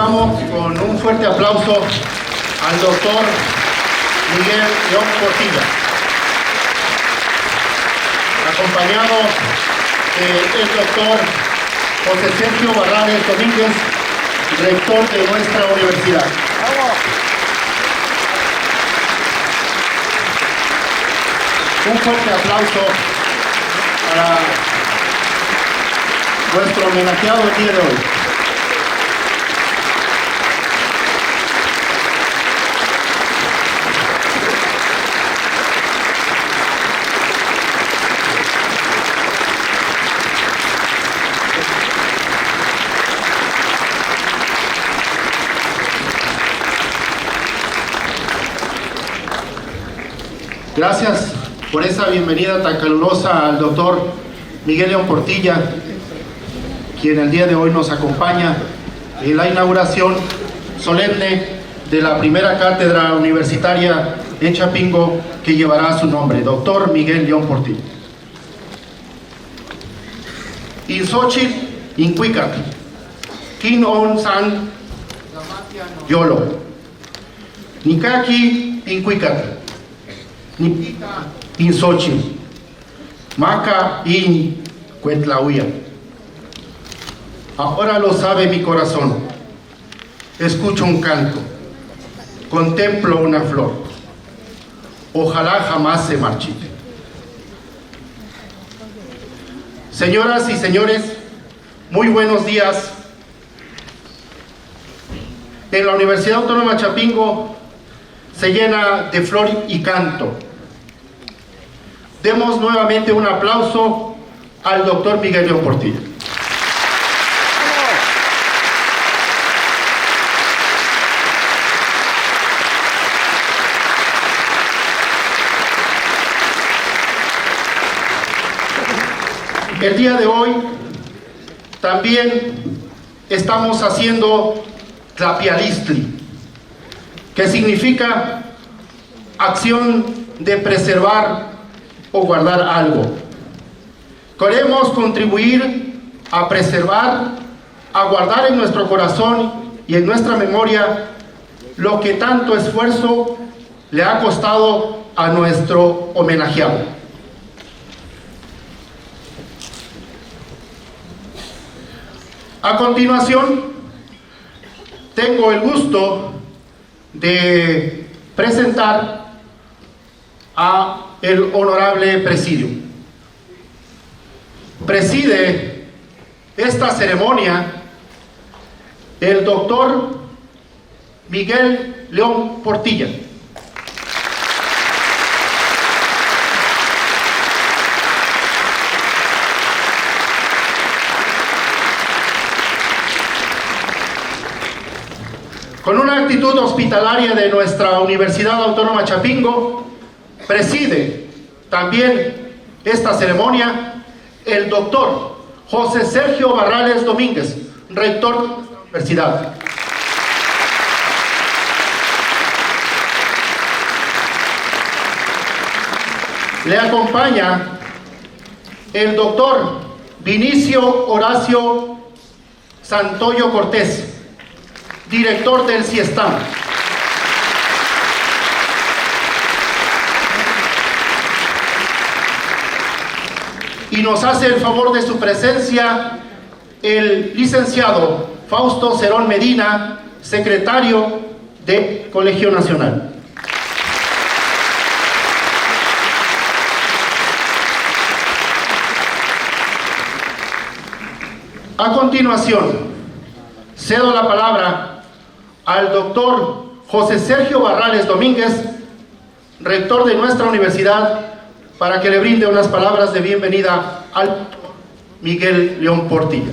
Recibamos con un fuerte aplauso al doctor Miguel León Portilla, acompañado del doctor José Sergio Barrales Domínguez, rector de nuestra universidad. Un fuerte aplauso para nuestro homenajeado el día de hoy. Gracias por esa bienvenida tan calurosa al doctor Miguel León Portilla, quien el día de hoy nos acompaña en la inauguración solemne de la primera cátedra universitaria en Chapingo que llevará su nombre, doctor Miguel León Portilla. Insochit Inquicat, Kin On San Yolo, Nikaki Inquicat, Nipika Insochi, Maca in Cuetlauya. Ahora lo sabe mi corazón. Escucho un canto, contemplo una flor. Ojalá jamás se marchite. Señoras y señores, muy buenos días. En la Universidad Autónoma de Chapingo se llena de flor y canto. Demos nuevamente un aplauso al doctor Miguel León Portilla. El día de hoy también estamos haciendo Tlapialistli, que significa acción de preservar o guardar algo. Queremos contribuir a preservar, a guardar en nuestro corazón y en nuestra memoria lo que tanto esfuerzo le ha costado a nuestro homenajeado. A continuación, tengo el gusto de presentar a el honorable presidio. Preside esta ceremonia el doctor Miguel León Portilla. Con una actitud hospitalaria de nuestra Universidad Autónoma Chapingo, preside también esta ceremonia el doctor José Sergio Barrales Domínguez, rector de nuestra universidad. Le acompaña el doctor Vinicio Horacio Santoyo Cortés, director del CIESTAM. Y nos hace el favor de su presencia el licenciado Fausto Cerón Medina, secretario del Colegio Nacional. A continuación, cedo la palabra al doctor José Sergio Barrales Domínguez, rector de nuestra universidad, para que le brinde unas palabras de bienvenida al doctor Miguel León Portilla.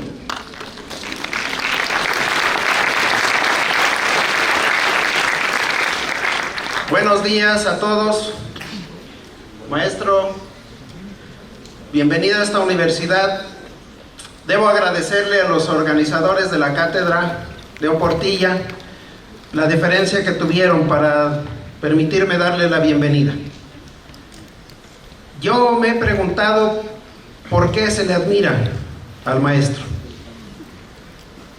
Buenos días a todos. Maestro, bienvenido a esta universidad. Debo agradecerle a los organizadores de la cátedra León Portilla la deferencia que tuvieron para permitirme darle la bienvenida. Yo me he preguntado por qué se le admira al maestro.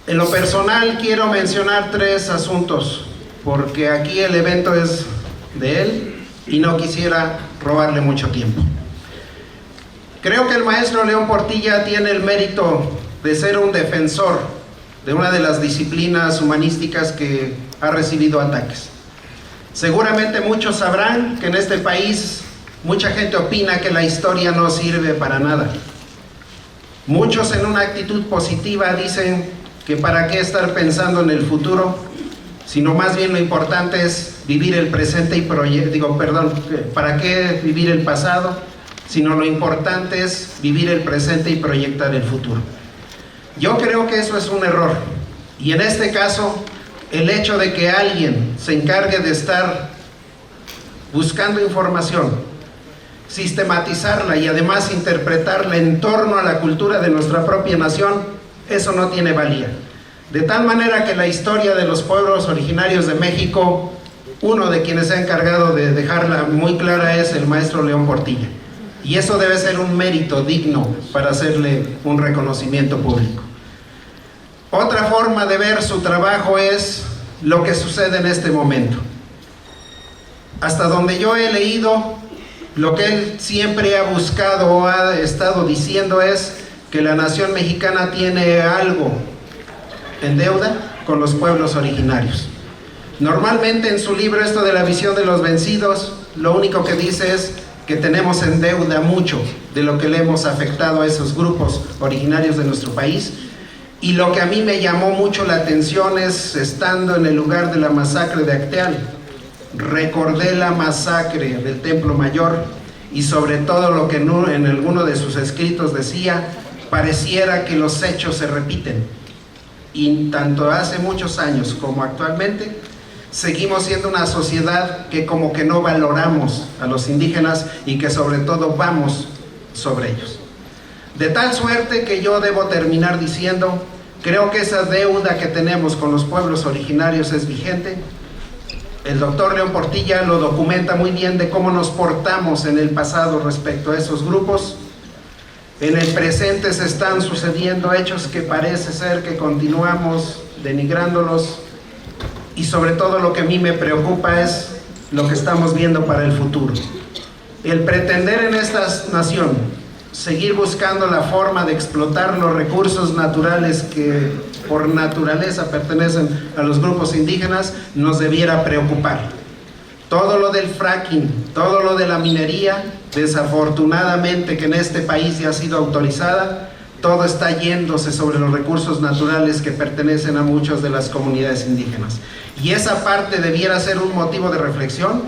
En lo personal quiero mencionar 3 asuntos, porque aquí el evento es de él y no quisiera robarle mucho tiempo. Creo que el maestro León Portilla tiene el mérito de ser un defensor de una de las disciplinas humanísticas que ha recibido ataques. Seguramente muchos sabrán que en este país mucha gente opina que la historia no sirve para nada. Muchos en una actitud positiva dicen que para qué estar pensando en el futuro, sino más bien lo importante es vivir el presente y para qué vivir el pasado, sino lo importante es vivir el presente y proyectar el futuro. Yo creo que eso es un error, y en este caso, el hecho de que alguien se encargue de estar buscando información, sistematizarla y además interpretarla en torno a la cultura de nuestra propia nación, eso no tiene valía. De tal manera que la historia de los pueblos originarios de México, uno de quienes se ha encargado de dejarla muy clara es el maestro León Portilla. Y eso debe ser un mérito digno para hacerle un reconocimiento público. Otra forma de ver su trabajo es lo que sucede en este momento. Hasta donde yo he leído, lo que él siempre ha buscado o ha estado diciendo es que la nación mexicana tiene algo en deuda con los pueblos originarios. Normalmente en su libro esto de la visión de los vencidos, lo único que dice es que tenemos en deuda mucho de lo que le hemos afectado a esos grupos originarios de nuestro país. Y lo que a mí me llamó mucho la atención es, estando en el lugar de la masacre de Acteal, recordé la masacre del Templo Mayor y sobre todo lo que en alguno de sus escritos decía, pareciera que los hechos se repiten, y tanto hace muchos años como actualmente seguimos siendo una sociedad que como que no valoramos a los indígenas y que sobre todo vamos sobre ellos. De tal suerte que yo debo terminar diciendo, creo que esa deuda que tenemos con los pueblos originarios es vigente. El doctor León Portilla lo documenta muy bien de cómo nos portamos en el pasado respecto a esos grupos. En el presente se están sucediendo hechos que parece ser que continuamos denigrándolos, y sobre todo lo que a mí me preocupa es lo que estamos viendo para el futuro. El pretender en esta nación seguir buscando la forma de explotar los recursos naturales que por naturaleza pertenecen a los grupos indígenas nos debiera preocupar. Todo lo del fracking, todo lo de la minería, desafortunadamente que en este país ya ha sido autorizada, todo está yéndose sobre los recursos naturales que pertenecen a muchas de las comunidades indígenas. Y esa parte debiera ser un motivo de reflexión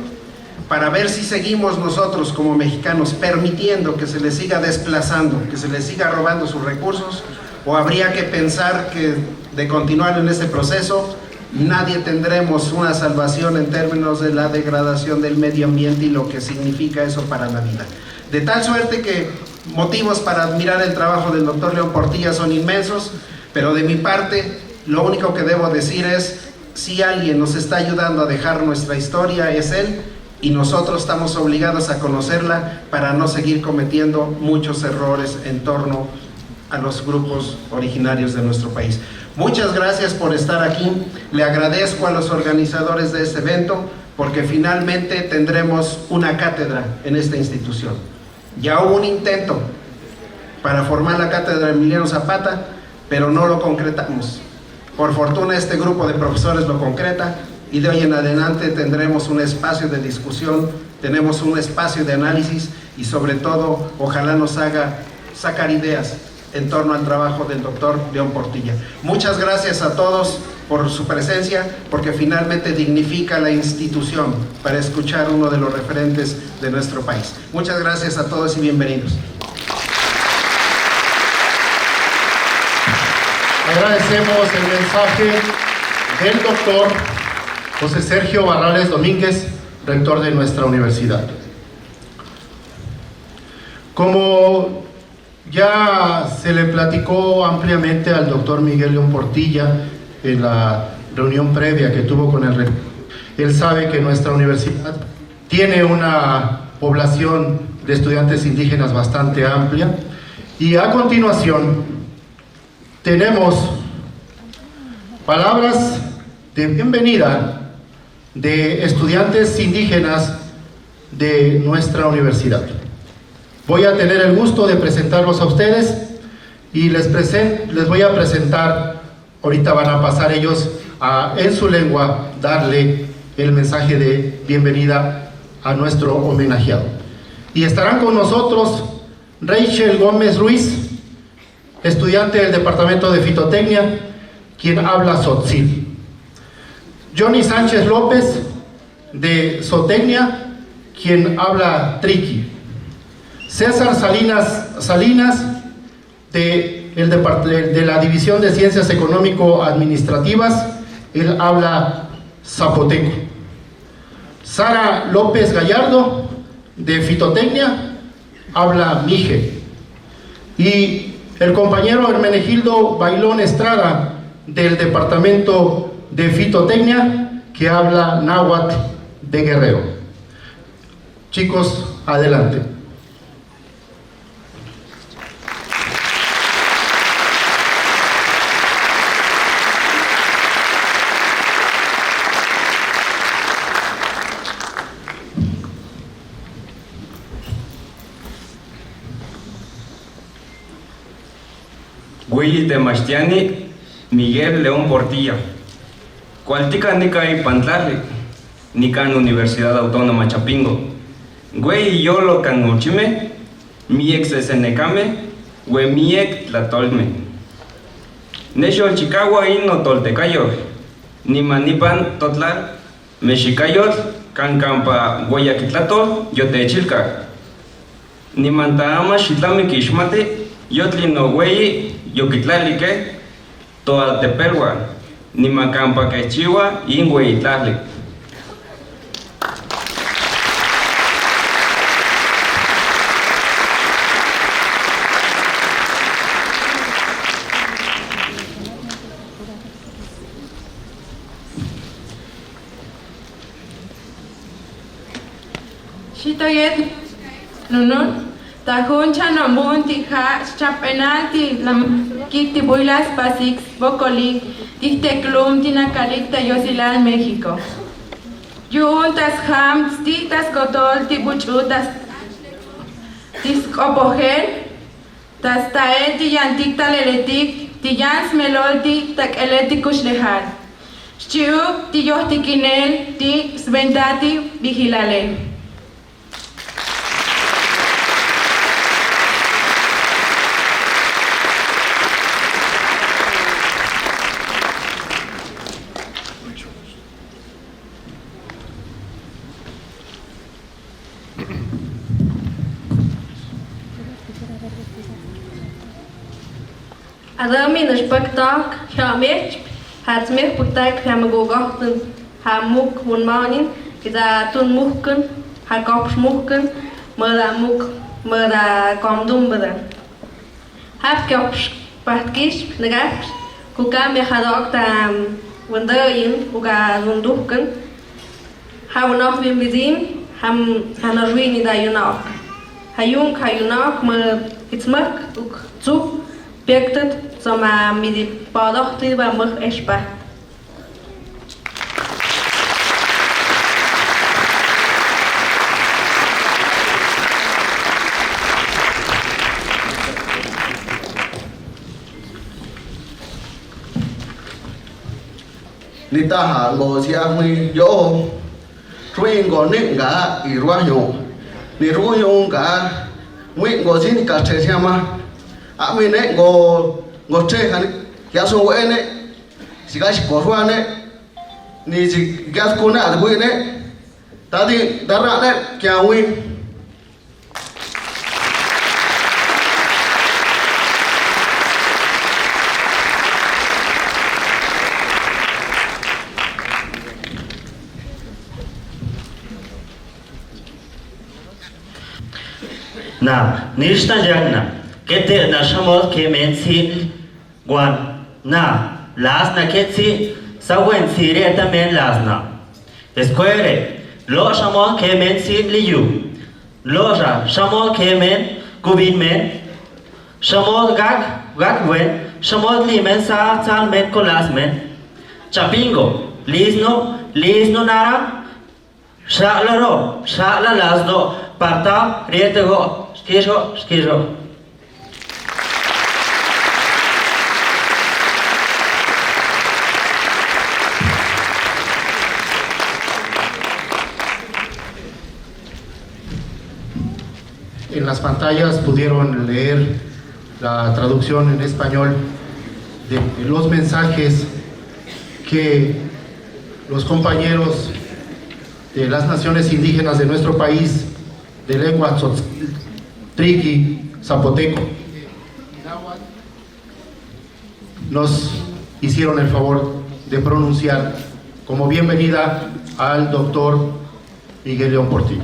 para ver si seguimos nosotros como mexicanos permitiendo que se les siga desplazando, que se les siga robando sus recursos, o habría que pensar que de continuar en este proceso nadie tendremos una salvación en términos de la degradación del medio ambiente y lo que significa eso para la vida. De tal suerte que motivos para admirar el trabajo del doctor León Portilla son inmensos, pero de mi parte lo único que debo decir es, si alguien nos está ayudando a dejar nuestra historia es él, y nosotros estamos obligados a conocerla para no seguir cometiendo muchos errores en torno a los grupos originarios de nuestro país. Muchas gracias por estar aquí. Le agradezco a los organizadores de este evento porque finalmente tendremos una cátedra en esta institución. Ya hubo un intento para formar la cátedra Emiliano Zapata, pero no lo concretamos. Por fortuna este grupo de profesores lo concreta, y de hoy en adelante tendremos un espacio de discusión, tenemos un espacio de análisis y sobre todo ojalá nos haga sacar ideas en torno al trabajo del doctor León Portilla. Muchas gracias a todos por su presencia, porque finalmente dignifica la institución para escuchar uno de los referentes de nuestro país. Muchas gracias a todos y bienvenidos. Agradecemos el mensaje del doctor José Sergio Barrales Domínguez, rector de nuestra universidad. Como ya se le platicó ampliamente al doctor Miguel León Portilla en la reunión previa que tuvo con el rector, él sabe que nuestra universidad tiene una población de estudiantes indígenas bastante amplia, y a continuación tenemos Palabras de bienvenida de estudiantes indígenas de nuestra universidad. Voy a tener el gusto de presentarlos a ustedes y les voy a presentar, ahorita van a pasar ellos en su lengua, darle el mensaje de bienvenida a nuestro homenajeado. Y estarán con nosotros Rachel Gómez Ruiz, estudiante del Departamento de Fitotecnia, quien habla Tzotzil. Johnny Sánchez López, de Zootecnia, quien habla Triqui. César Salinas, de la División de Ciencias Económico-Administrativas, él habla Zapoteco. Sara López Gallardo, de Fitotecnia, habla Mije. Y el compañero Hermenegildo Bailón Estrada, del Departamento de Fitotecnia, que habla náhuatl de Guerrero. Chicos, adelante. Güey de Mastiani, Miguel León Portilla. Cualtica nica y Pantlali, nica en Universidad Autónoma Chapingo. Güey yo lo canguchime, mi ex senecame, güey mi ex tlatolme. Nesho Chicago y no toltecayo, ni manipan totlar, mexicayot, cancampa guayakitlato, yo te chilca. Ni mantaama shitlami kishmate, yotli no güey, yo quitlali que, toda tepelwa, ni macampa que chiwa, ingüe itlali. Shitoyet nunun tajun chanambun tija chapenalti lam kikti builas pasix bocoli tijteklum tinakalik tayosilal México. Yun tas ham tas kotol tibuchu tas tiskopogel tas tael tiyantik taleletik tiyans melolti takeletikus lehal. Shchiuk tiyohtikinel ti sventati vigilale. Adami na spectak chamech hat mir putak hamagogachten hamuk wonmanin kita tun muhken hakop muhken mera muk mera komdum bera hab kop patkish nagaps kuka me hadok tam wonderin uga runduhken hab noch wir bizim ham hanarwini da yunok hayung hayunok me itsmak uk zu Pektet som midi padochti va mach espa. Nitaha lo siami yo truin go ninga i ruayo ni ruayo ga wi go sin ka che siama amine go che han ya so wene sigash korwane ni si gas kuna adbuine tadi darane kya win Na, nishta jagna. Kete na shamot ke mensi guan. Na, lasna ketsi sawen sire tamen lasna. Esquere, lo shamot ke mensi liyu. Loja, shamot ke men gubin men. Shamot gak wen, shamot li men sa tal men kolas men. Chapingo, lisno nara, shalaro, shalalasno, parta, rietego, skijo. En las pantallas pudieron leer la traducción en español de los mensajes que los compañeros de las naciones indígenas de nuestro país, de lengua tzotzil, triqui, zapoteco, nos hicieron el favor de pronunciar como bienvenida al doctor Miguel León Portilla.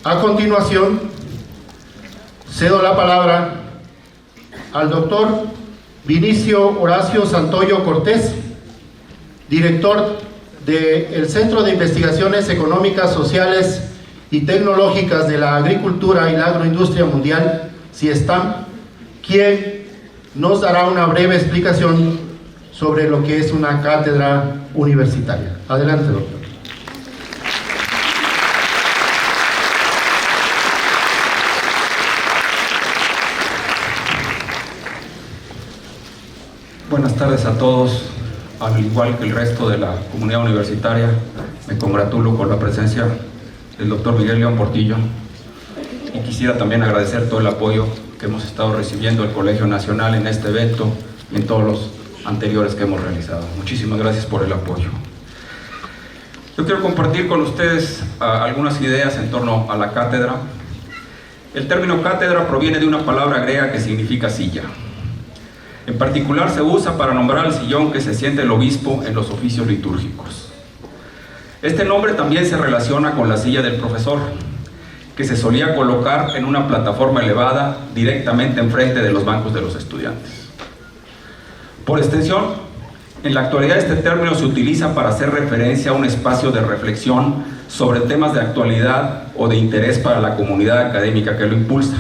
A continuación, cedo la palabra al doctor Vinicio Horacio Santoyo Cortés, director del Centro de Investigaciones Económicas, Sociales y Tecnológicas de la Agricultura y la Agroindustria Mundial, CIESTAM, quien nos dará una breve explicación sobre lo que es una cátedra universitaria. Adelante, doctor. Buenas tardes a todos. Al igual que el resto de la comunidad universitaria, me congratulo con la presencia del doctor Miguel León Portilla y quisiera también agradecer todo el apoyo que hemos estado recibiendo el Colegio Nacional en este evento y en todos los anteriores que hemos realizado. Muchísimas gracias por el apoyo. Yo quiero compartir con ustedes algunas ideas en torno a la cátedra. El término cátedra proviene de una palabra griega que significa silla. En particular se usa para nombrar al sillón que se siente el obispo en los oficios litúrgicos. Este nombre también se relaciona con la silla del profesor, que se solía colocar en una plataforma elevada directamente enfrente de los bancos de los estudiantes. Por extensión, en la actualidad este término se utiliza para hacer referencia a un espacio de reflexión sobre temas de actualidad o de interés para la comunidad académica que lo impulsa.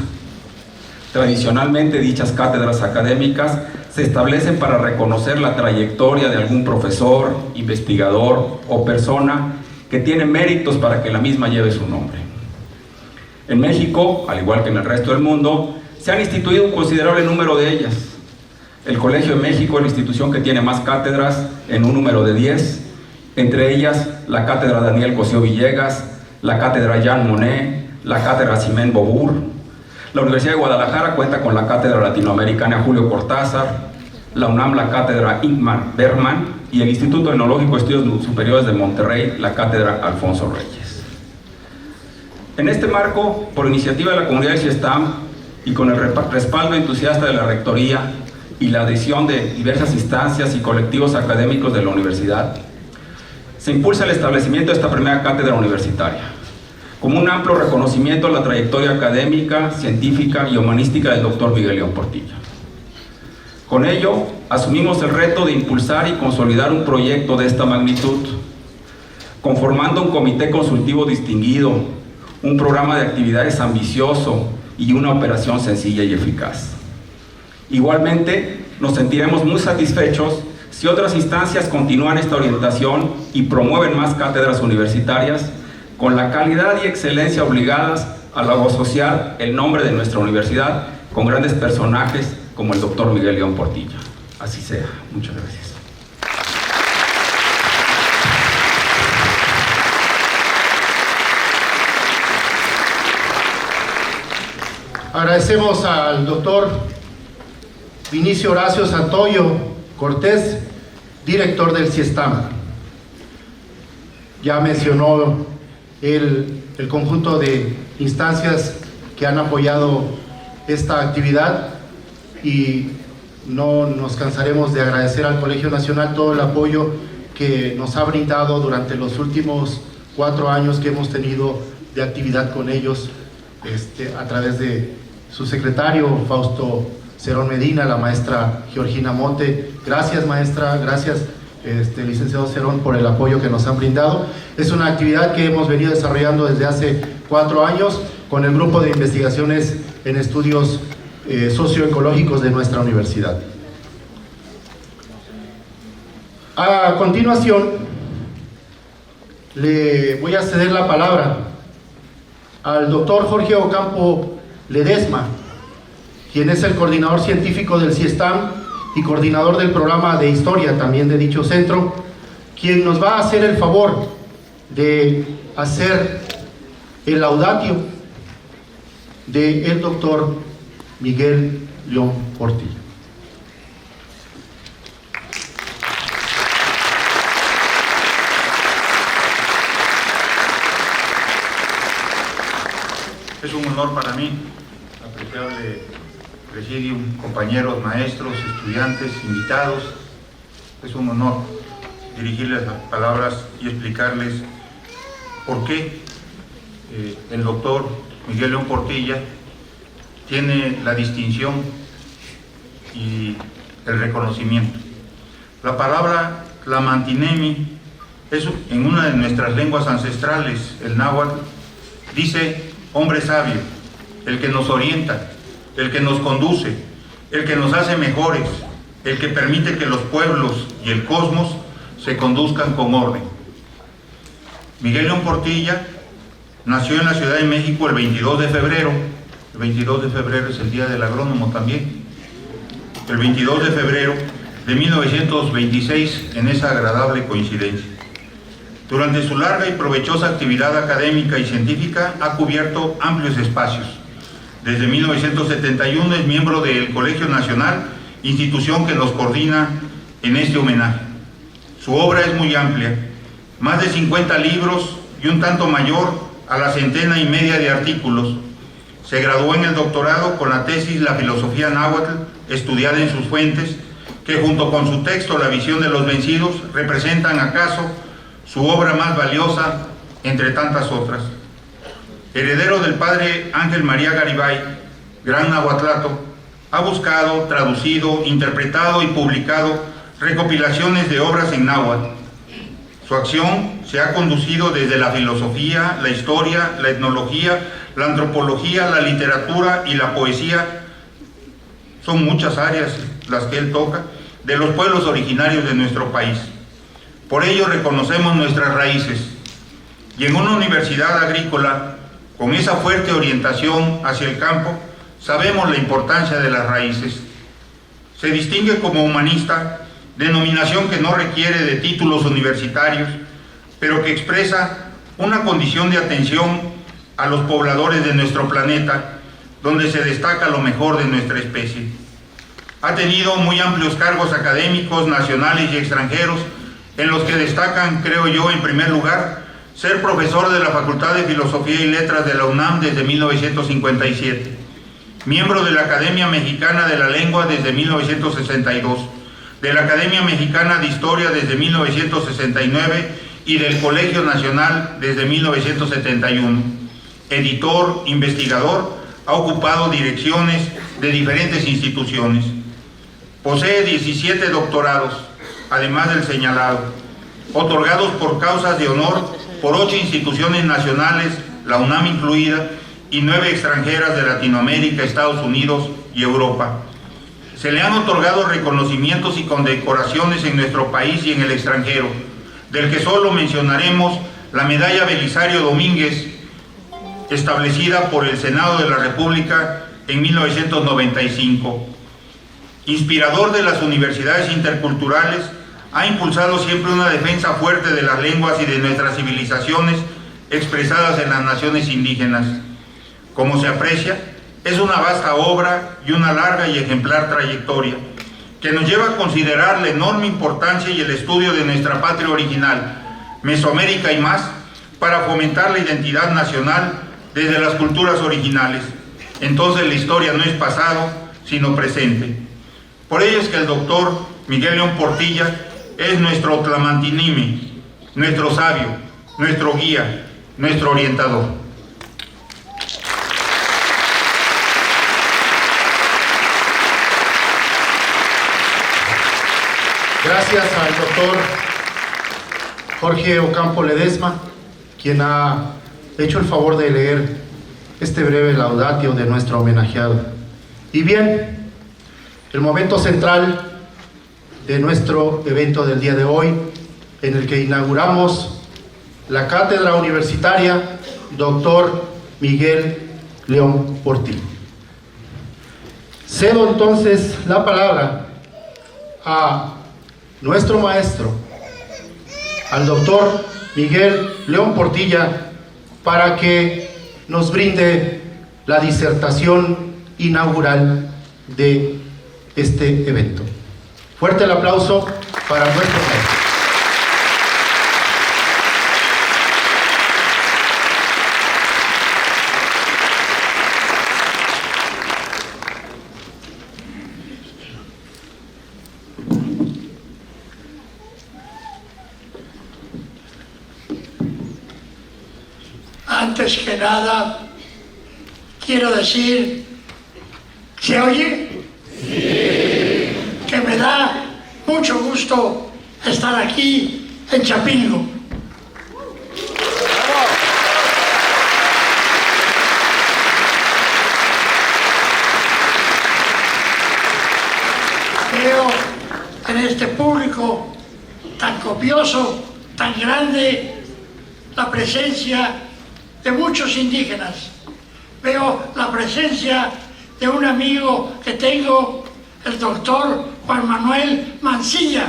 Tradicionalmente, dichas cátedras académicas se establecen para reconocer la trayectoria de algún profesor, investigador o persona que tiene méritos para que la misma lleve su nombre. En México, al igual que en el resto del mundo, se han instituido un considerable número de ellas. El Colegio de México es la institución que tiene más cátedras, en un número de 10, entre ellas la Cátedra Daniel Cosío Villegas, la Cátedra Jean Monnet, la Cátedra Simón Beauvoir. La Universidad de Guadalajara cuenta con la Cátedra Latinoamericana Julio Cortázar, la UNAM la Cátedra Ingmar Bergman y el Instituto Tecnológico de Estudios Superiores de Monterrey la Cátedra Alfonso Reyes. En este marco, por iniciativa de la comunidad de CIESTAM y con el respaldo entusiasta de la Rectoría y la adhesión de diversas instancias y colectivos académicos de la universidad, se impulsa el establecimiento de esta primera cátedra universitaria, como un amplio reconocimiento a la trayectoria académica, científica y humanística del doctor Miguel León Portilla. Con ello, asumimos el reto de impulsar y consolidar un proyecto de esta magnitud, conformando un comité consultivo distinguido, un programa de actividades ambicioso y una operación sencilla y eficaz. Igualmente, nos sentiremos muy satisfechos si otras instancias continúan esta orientación y promueven más cátedras universitarias con la calidad y excelencia obligadas a asociar el nombre de nuestra universidad con grandes personajes como el doctor Miguel León Portilla. Así sea. Muchas gracias. Agradecemos al doctor Vinicio Horacio Santoyo Cortés, director del CIESTAM. Ya mencionó el conjunto de instancias que han apoyado esta actividad y no nos cansaremos de agradecer al Colegio Nacional todo el apoyo que nos ha brindado durante los últimos 4 años que hemos tenido de actividad con ellos, a través de su secretario Fausto Cerón Medina, la maestra Georgina Monte. Gracias, maestra, gracias licenciado Cerón, por el apoyo que nos han brindado. Es una actividad que hemos venido desarrollando desde hace 4 años con el grupo de investigaciones en estudios socioecológicos de nuestra universidad. A continuación, le voy a ceder la palabra al doctor Jorge Ocampo Ledesma, quien es el coordinador científico del CIESTAM y coordinador del programa de historia también de dicho centro, quien nos va a hacer el favor de hacer el laudatio del doctor Miguel León Portilla. Es un honor para mí, apreciable presidium, compañeros, maestros, estudiantes, invitados. Es un honor dirigirles las palabras y explicarles por qué el doctor Miguel León Portilla tiene la distinción y el reconocimiento. La palabra Tlamantinemi es en una de nuestras lenguas ancestrales, el náhuatl, dice hombre sabio, el que nos orienta, el que nos conduce, el que nos hace mejores, el que permite que los pueblos y el cosmos se conduzcan con orden. Miguel León Portilla nació en la Ciudad de México el 22 de febrero. El 22 de febrero es el Día del Agrónomo también. El 22 de febrero de 1926, en esa agradable coincidencia. Durante su larga y provechosa actividad académica y científica ha cubierto amplios espacios. Desde 1971 es miembro del Colegio Nacional, institución que nos coordina en este homenaje. Su obra es muy amplia, más de 50 libros y un tanto mayor a la 150 de artículos. Se graduó en el doctorado con la tesis La filosofía náhuatl, estudiada en sus fuentes, que junto con su texto La visión de los vencidos representan acaso su obra más valiosa entre tantas otras. Heredero del padre Ángel María Garibay, gran nahuatlato, ha buscado, traducido, interpretado y publicado recopilaciones de obras en náhuatl. Su acción se ha conducido desde la filosofía, la historia, la etnología, la antropología, la literatura y la poesía. Son muchas áreas las que él toca, de los pueblos originarios de nuestro país. Por ello reconocemos nuestras raíces. Y en una universidad agrícola, con esa fuerte orientación hacia el campo, sabemos la importancia de las raíces. Se distingue como humanista, denominación que no requiere de títulos universitarios, pero que expresa una condición de atención a los pobladores de nuestro planeta, donde se destaca lo mejor de nuestra especie. Ha tenido muy amplios cargos académicos, nacionales y extranjeros, en los que destacan, creo yo, en primer lugar, ser profesor de la Facultad de Filosofía y Letras de la UNAM desde 1957, miembro de la Academia Mexicana de la Lengua desde 1962, de la Academia Mexicana de Historia desde 1969 y del Colegio Nacional desde 1971. Editor, investigador, ha ocupado direcciones de diferentes instituciones. Posee 17 doctorados, además del señalado, otorgados por causas de honor por 8 instituciones nacionales, la UNAM incluida, y 9 extranjeras de Latinoamérica, Estados Unidos y Europa. Se le han otorgado reconocimientos y condecoraciones en nuestro país y en el extranjero, del que solo mencionaremos la Medalla Belisario Domínguez, establecida por el Senado de la República en 1995. Inspirador de las universidades interculturales, ha impulsado siempre una defensa fuerte de las lenguas y de nuestras civilizaciones expresadas en las naciones indígenas. Como se aprecia, es una vasta obra y una larga y ejemplar trayectoria que nos lleva a considerar la enorme importancia y el estudio de nuestra patria original, Mesoamérica y más, para fomentar la identidad nacional desde las culturas originales. Entonces la historia no es pasado, sino presente. Por ello es que el doctor Miguel León Portilla es nuestro Tlamantinimi, nuestro sabio, nuestro guía, nuestro orientador. Gracias al doctor Jorge Ocampo Ledesma, quien ha hecho el favor de leer este breve laudatio de nuestro homenajeado. Y bien, el momento central de nuestro evento del día de hoy, en el que inauguramos la Cátedra Universitaria Dr. Miguel León Portilla. Cedo entonces la palabra a nuestro maestro, al doctor Miguel León Portilla, para que nos brinde la disertación inaugural de este evento. Fuerte el aplauso para nuestro maestro. Antes que nada, quiero decir, ¿se oye? Sí. Que me da mucho gusto estar aquí en Chapingo. Veo en este público tan copioso, tan grande, la presencia de muchos indígenas. Veo la presencia de un amigo que tengo, el doctor Juan Manuel Mancilla,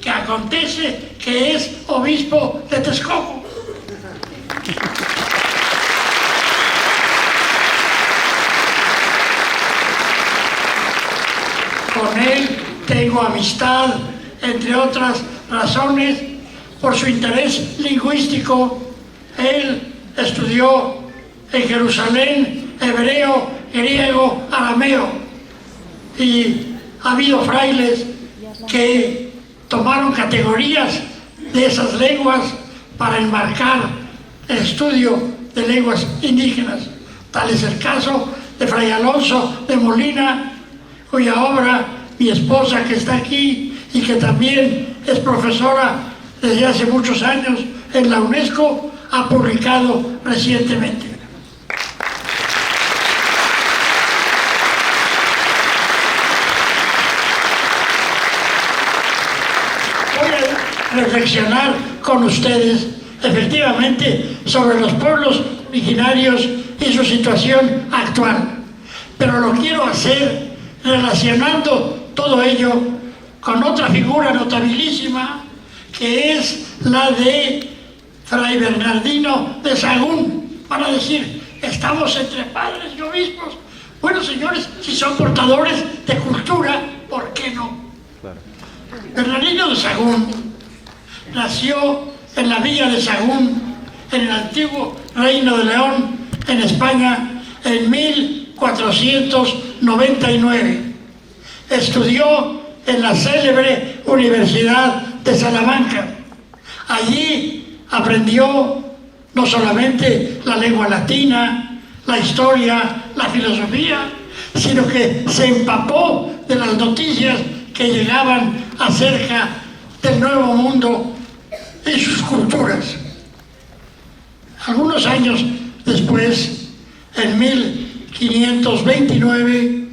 que acontece que es obispo de Texcoco. Con él tengo amistad, entre otras razones, por su interés lingüístico. Él estudió en Jerusalén hebreo, griego, arameo, y ha habido frailes que tomaron categorías de esas lenguas para enmarcar el estudio de lenguas indígenas. Tal es el caso de Fray Alonso de Molina, cuya obra mi esposa, que está aquí y que también es profesora desde hace muchos años en la UNESCO, ha publicado recientemente. Voy a reflexionar con ustedes, efectivamente, sobre los pueblos originarios y su situación actual, pero lo quiero hacer relacionando todo ello con otra figura notabilísima, que es la de Fray Bernardino de Sahagún. Van a decir, estamos entre padres y obispos. Bueno, señores, si son portadores de cultura, ¿por qué no? Claro. Bernardino de Sahagún nació en la villa de Sahagún, en el antiguo Reino de León, en España, en 1499. Estudió en la célebre Universidad de Salamanca. Allí aprendió no solamente la lengua latina, la historia, la filosofía, sino que se empapó de las noticias que llegaban acerca del Nuevo Mundo y sus culturas. Algunos años después, en 1529,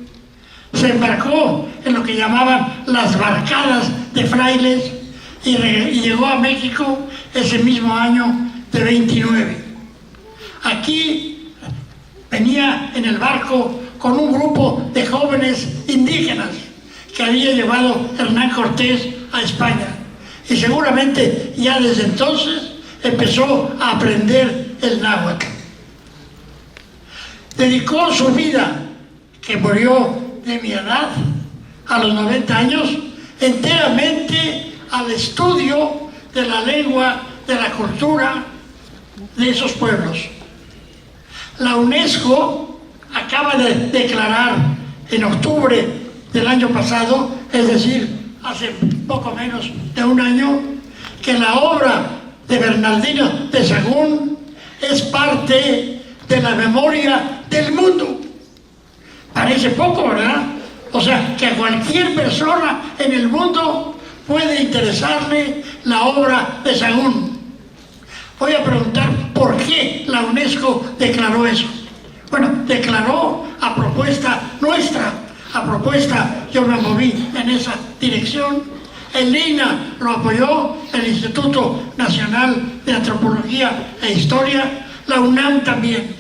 se embarcó en lo que llamaban las barcadas de frailes y llegó a México ese mismo año de 29. Aquí venía en el barco con un grupo de jóvenes indígenas que había llevado Hernán Cortés a España, y seguramente ya desde entonces empezó a aprender el náhuatl. Dedicó su vida, que murió de mi edad, a los 90 años, enteramente al estudio de la lengua, de la cultura de esos pueblos. La UNESCO acaba de declarar en octubre del año pasado, es decir, hace poco menos de un año, que la obra de Bernardino de Sahagún es parte de la memoria del mundo. Parece poco, ¿verdad? O sea, que a cualquier persona en el mundo puede interesarle la obra de Sahagún. Voy a preguntar por qué la UNESCO declaró eso. Bueno, declaró a propuesta nuestra, a propuesta, yo me moví en esa dirección. El INA lo apoyó, el Instituto Nacional de Antropología e Historia, la UNAM también.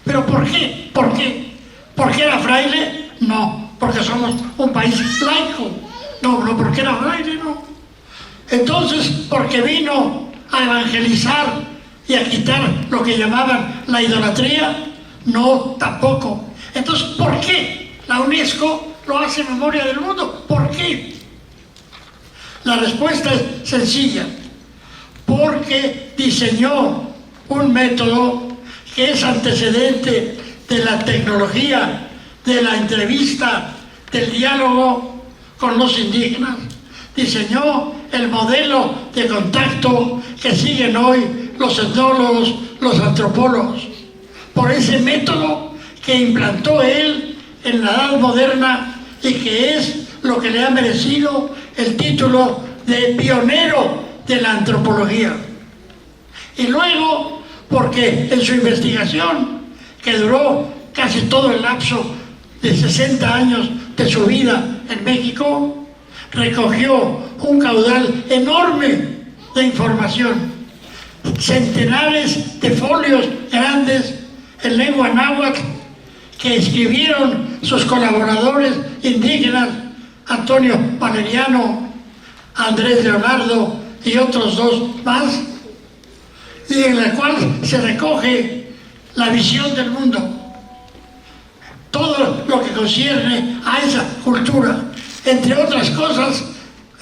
¿Pero por qué? ¿Por qué? ¿Porque era fraile? No, porque somos un país laico. No, porque era fraile, no. Entonces, porque vino a evangelizar y a quitar lo que llamaban la idolatría, no, tampoco. Entonces, ¿por qué la UNESCO lo hace memoria del mundo? ¿Por qué? La respuesta es sencilla. Porque diseñó un método que es antecedente de la tecnología, de la entrevista, del diálogo con los indígenas. Diseñó el modelo de contacto que siguen hoy los etnólogos, los antropólogos. Por ese método que implantó él en la edad moderna y que es lo que le ha merecido el título de pionero de la antropología. Y luego, porque en su investigación, que duró casi todo el lapso de 60 años de su vida en México, recogió un caudal enorme de información, centenares de folios grandes en lengua náhuatl que escribieron sus colaboradores indígenas, Antonio Valeriano, Andrés Leonardo y otros dos más, y en la cual se recoge la visión del mundo, todo lo que concierne a esa cultura, entre otras cosas,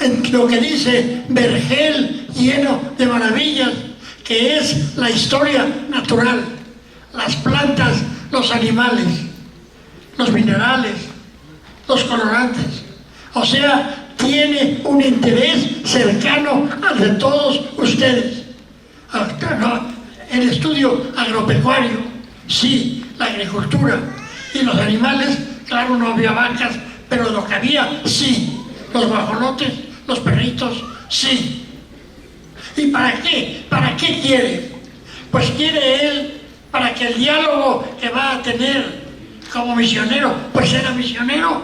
en lo que dice Vergel, lleno de maravillas, que es la historia natural, las plantas, los animales, los minerales, los colorantes. O sea, tiene un interés cercano al de todos ustedes. El estudio agropecuario, sí, la agricultura y los animales, claro, no había vacas, pero lo que había, sí, los guajolotes, los perritos, sí. ¿Y para qué? ¿Para qué quiere? Pues quiere él para que el diálogo que va a tener como misionero, pues era misionero,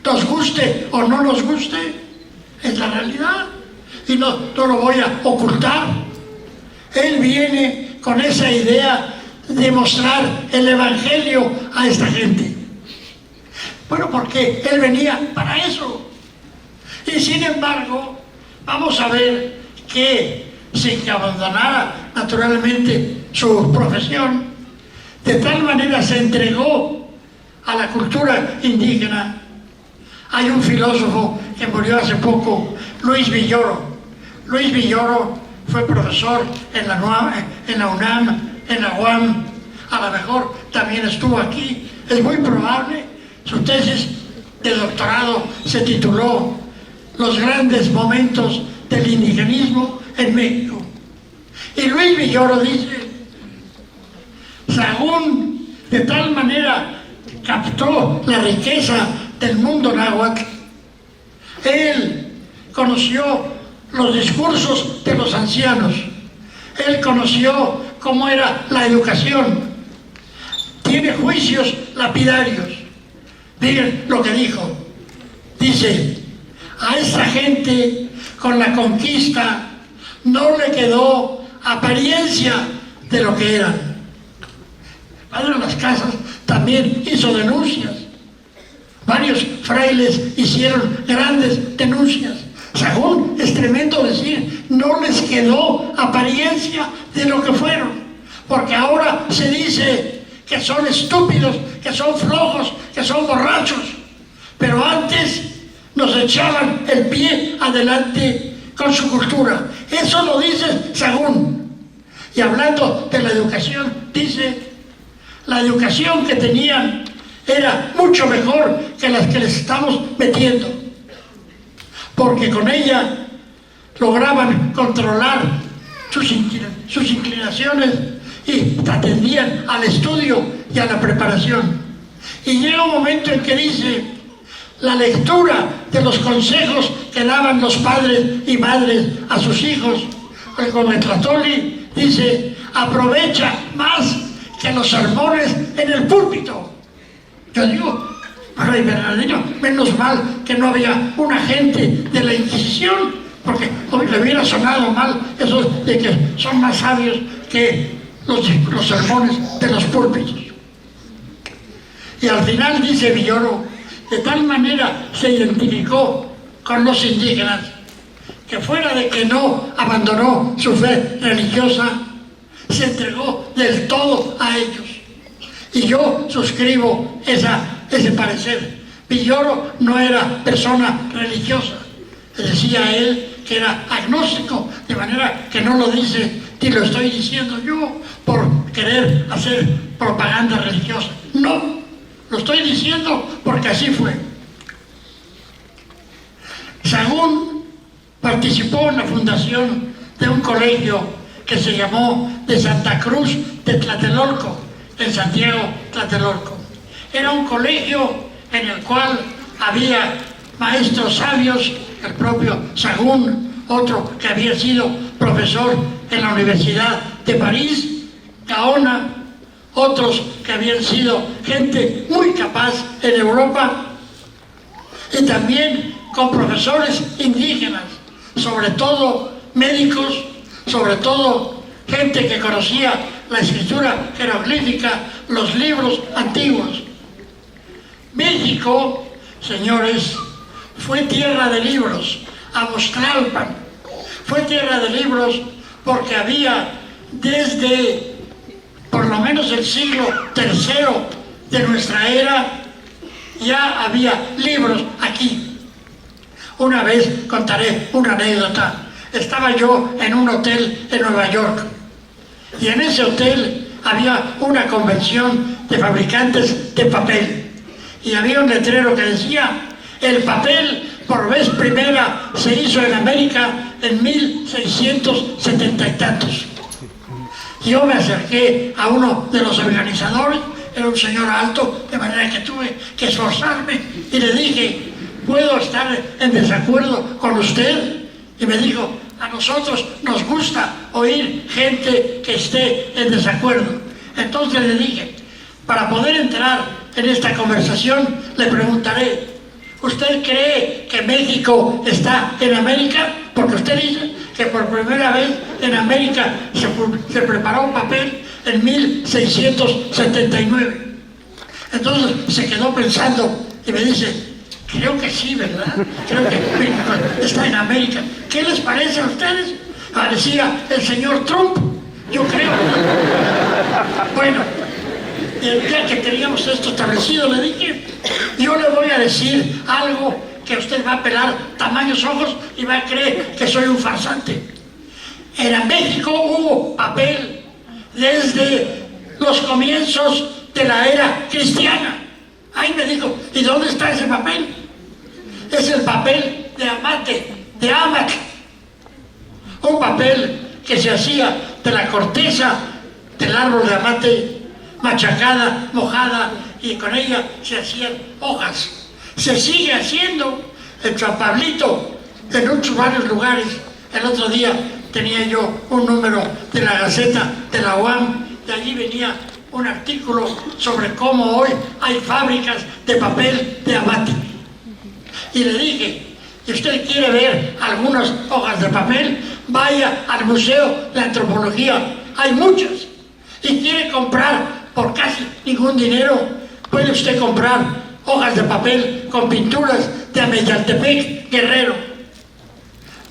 nos guste o no nos guste, es la realidad, y no lo voy a ocultar. Él viene con esa idea de mostrar el evangelio a esta gente. Bueno, porque él venía para eso. Y sin embargo, vamos a ver que sin que abandonara naturalmente su profesión, de tal manera se entregó a la cultura indígena. Hay un filósofo que murió hace poco, Luis Villoro. Luis Villoro fue profesor en la UNAM, en la UAM, a lo mejor también estuvo aquí, es muy probable. Su tesis de doctorado se tituló Los grandes momentos del indigenismo en México. Y Luis Villoro dice, Sahagún de tal manera captó la riqueza del mundo náhuatl, él conoció los discursos de los ancianos, él conoció cómo era la educación, tiene juicios lapidarios. Miren lo que dijo, dice, a esta gente con la conquista no le quedó apariencia de lo que eran. El padre de las casas también hizo denuncias. Varios frailes hicieron grandes denuncias. Según es tremendo decir, no les quedó apariencia de lo que fueron. Porque ahora se dice que son estúpidos, que son flojos, que son borrachos. Pero antes nos echaban el pie adelante con su cultura. Eso lo dice Sahagún. Y hablando de la educación, dice, la educación que tenían era mucho mejor que las que les estamos metiendo, porque con ella lograban controlar sus inclinaciones y atendían al estudio y a la preparación. Y llega un momento en que dice, la lectura de los consejos que daban los padres y madres a sus hijos, el Gometlatoli dice, aprovecha más que los sermones en el púlpito. Yo digo, Fray Bernardino, menos mal que no había un agente de la Inquisición, porque le hubiera sonado mal eso de que son más sabios que los sermones de los púlpitos. Y al final dice Villoro, de tal manera se identificó con los indígenas, que fuera de que no abandonó su fe religiosa, se entregó del todo a ellos. Y yo suscribo ese parecer. Villoro no era persona religiosa. Decía él que era agnóstico, de manera que no lo dice y lo estoy diciendo yo por querer hacer propaganda religiosa. No, lo estoy diciendo porque así fue. Sahagún participó en la fundación de un colegio que se llamó de Santa Cruz de Tlatelolco, en Santiago, Tlatelolco. Era un colegio en el cual había maestros sabios, el propio Sahagún, otro que había sido profesor en la Universidad de París, Gaona, otros que habían sido gente muy capaz en Europa, y también con profesores indígenas, sobre todo médicos, sobre todo gente que conocía la escritura jeroglífica, los libros antiguos. México, señores, fue tierra de libros. Amostlalpan fue tierra de libros porque había desde por lo menos el siglo III de nuestra era, ya había libros aquí. Una vez contaré una anécdota. Estaba yo en un hotel en Nueva York y en ese hotel había una convención de fabricantes de papel y había un letrero que decía: el papel por vez primera se hizo en América en 1670 y tantos. Yo me acerqué a uno de los organizadores, era un señor alto, de manera que tuve que esforzarme y le dije: ¿puedo estar en desacuerdo con usted? Y me dijo: a nosotros nos gusta oír gente que esté en desacuerdo. Entonces le dije: para poder entrar en esta conversación, le preguntaré: ¿usted cree que México está en América? Porque usted dice que por primera vez en América se preparó papel en 1679. Entonces se quedó pensando y me dice: creo que sí, ¿verdad? Creo que México está en América. ¿Qué les parece a ustedes? Decía el señor Trump, yo creo. Bueno, y el día que teníamos esto establecido, le dije: yo le voy a decir algo que usted va a pelar tamaños ojos y va a creer que soy un farsante. En México hubo papel desde los comienzos de la era cristiana. Ahí me dijo: ¿y dónde está ese papel? Es el papel de amate, de ámac. Un papel que se hacía de la corteza del árbol de amate, machacada, mojada, y con ella se hacían hojas. Se sigue haciendo en San Pablito, en varios lugares. El otro día tenía yo un número de la Gaceta de la UAM, de allí venía un artículo sobre cómo hoy hay fábricas de papel de amate. Y le dije: si usted quiere ver algunas hojas de papel, vaya al Museo de Antropología, hay muchas. Y quiere comprar por casi ningún dinero, puede usted comprar hojas de papel con pinturas de Ameyaltepec, Guerrero.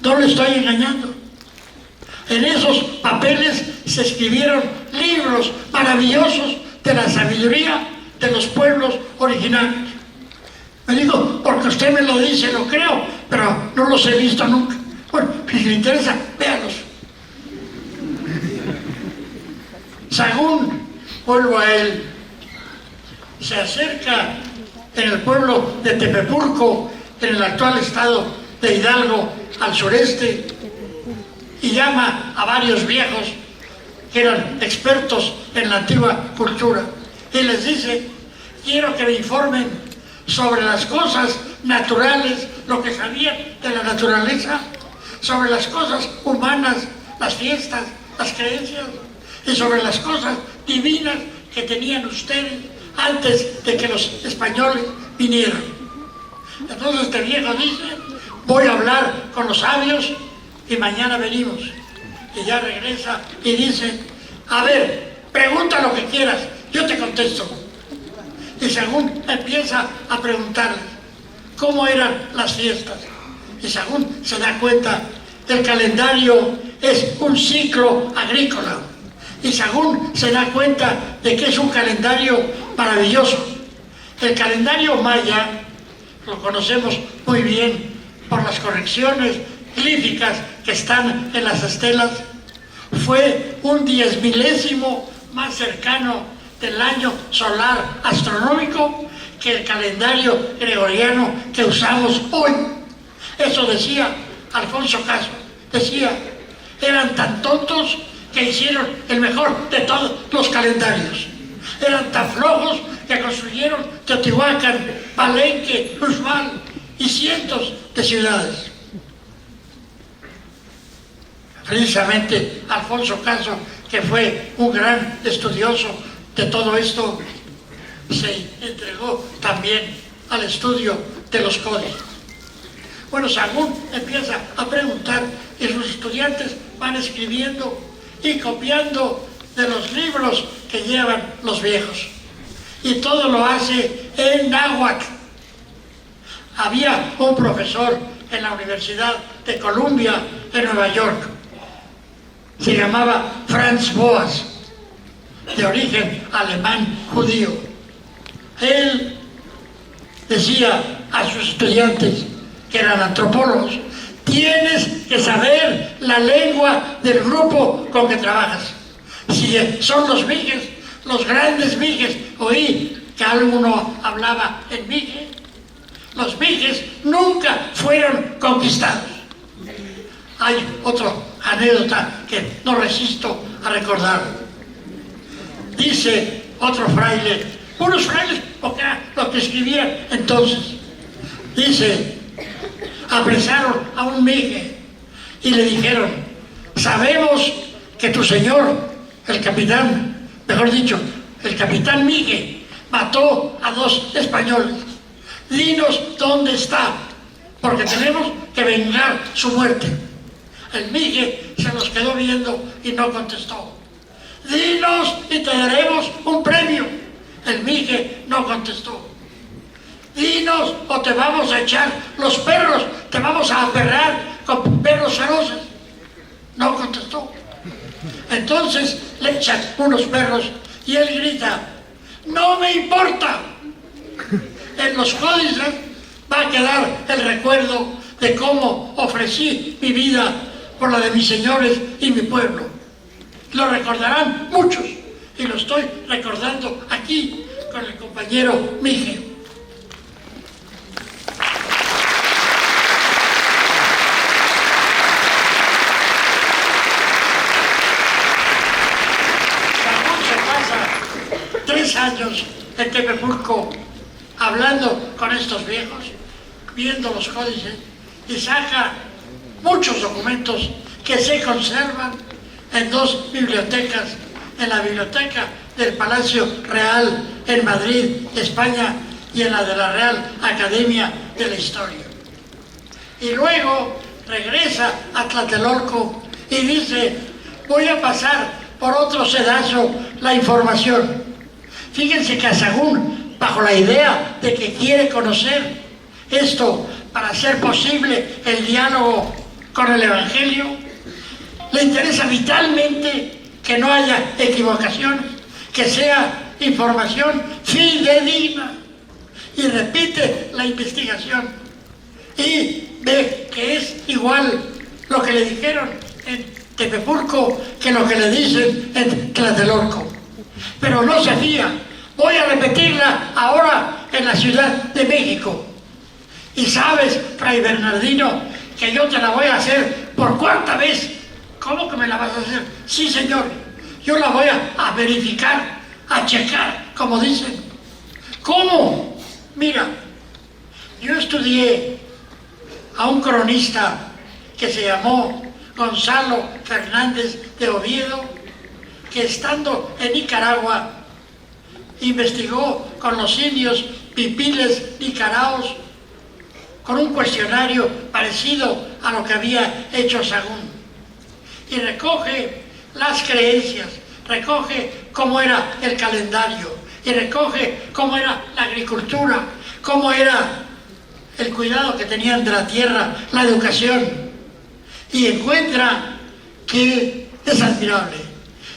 No le estoy engañando. En esos papeles se escribieron libros maravillosos de la sabiduría de los pueblos originarios. Me dijo: porque usted me lo dice, lo creo, pero no los he visto nunca. Bueno, si le interesa, véalos. Sahagún, vuelvo a él, se acerca en el pueblo de Tepepurco, en el actual estado de Hidalgo, al sureste, y llama a varios viejos que eran expertos en la antigua cultura y les dice: quiero que me informen sobre las cosas naturales, lo que sabían de la naturaleza, sobre las cosas humanas, las fiestas, las creencias, y sobre las cosas divinas que tenían ustedes antes de que los españoles vinieran. Entonces este viejo dice, voy a hablar con los sabios y mañana venimos. Y ya regresa y dice, a ver, pregunta lo que quieras, yo te contesto. Y según empieza a preguntarles cómo eran las fiestas, y según se da cuenta, el calendario es un ciclo agrícola, y según se da cuenta de que es un calendario maravilloso. El calendario maya lo conocemos muy bien por las correcciones glíficas que están en las estelas. Fue un 10.000º más cercano del año solar astronómico que el calendario gregoriano que usamos hoy. Eso decía Alfonso Caso. Decía, eran tan tontos que hicieron el mejor de todos los calendarios. Eran tan flojos que construyeron Teotihuacán, Palenque, Uxmal y cientos de ciudades. Precisamente Alfonso Caso, que fue un gran estudioso de todo esto, se entregó también al estudio de los códices. Bueno, Sahagún empieza a preguntar y sus estudiantes van escribiendo y copiando de los libros que llevan los viejos. Y todo lo hace en náhuatl. Había un profesor en la Universidad de Columbia en Nueva York. Se llamaba Franz Boas, de origen alemán judío. Él decía a sus estudiantes, que eran antropólogos, tienes que saber la lengua del grupo con que trabajas. Si son los mijes, los grandes mijes, oí que alguno hablaba en mije, los mijes nunca fueron conquistados. Hay otra anécdota que no resisto a recordar. Dice otro fraile, unos frailes, porque era lo que escribían entonces, dice, apresaron a un mije y le dijeron, sabemos que tu señor, el capitán, mejor dicho, el capitán Mige, mató a 2 españoles. Dinos dónde está, porque tenemos que vengar su muerte. El Mige se los quedó viendo y no contestó. Dinos y te daremos un premio. El Mige no contestó. Dinos o te vamos a echar los perros, te vamos a aperrar con perros feroces. No contestó. Entonces le echan unos perros y él grita, no me importa. En los códices va a quedar el recuerdo de cómo ofrecí mi vida por la de mis señores y mi pueblo. Lo recordarán muchos y lo estoy recordando aquí con el compañero Mige. Se pasa 3 años en Tepepulco hablando con estos viejos, viendo los códices y saca muchos documentos que se conservan en 2 bibliotecas, en la biblioteca del Palacio Real en Madrid, España, y en la de la Real Academia de la Historia. Y luego regresa a Tlatelolco y dice, voy a pasar por otro sedazo la información. Fíjense que a Sahagún, bajo la idea de que quiere conocer esto para hacer posible el diálogo con el Evangelio, le interesa vitalmente que no haya equivocaciones, que sea información fidedigna, y repite la investigación y ve que es igual lo que le dijeron en Tepepulco que lo que le dicen en Tlatelolco. Pero no se fía, voy a repetirla ahora en la Ciudad de México. Y sabes, Fray Bernardino, que yo te la voy a hacer por 4ª vez. ¿Cómo que me la vas a hacer? Sí, señor, yo la voy a verificar, a checar, como dicen. ¿Cómo? Mira, yo estudié a un cronista que se llamó Gonzalo Fernández de Oviedo, que estando en Nicaragua investigó con los indios pipiles y caraos con un cuestionario parecido a lo que había hecho Sagún. Y recoge las creencias, recoge cómo era el calendario, y recoge cómo era la agricultura, cómo era el cuidado que tenían de la tierra, la educación, y encuentra que es admirable.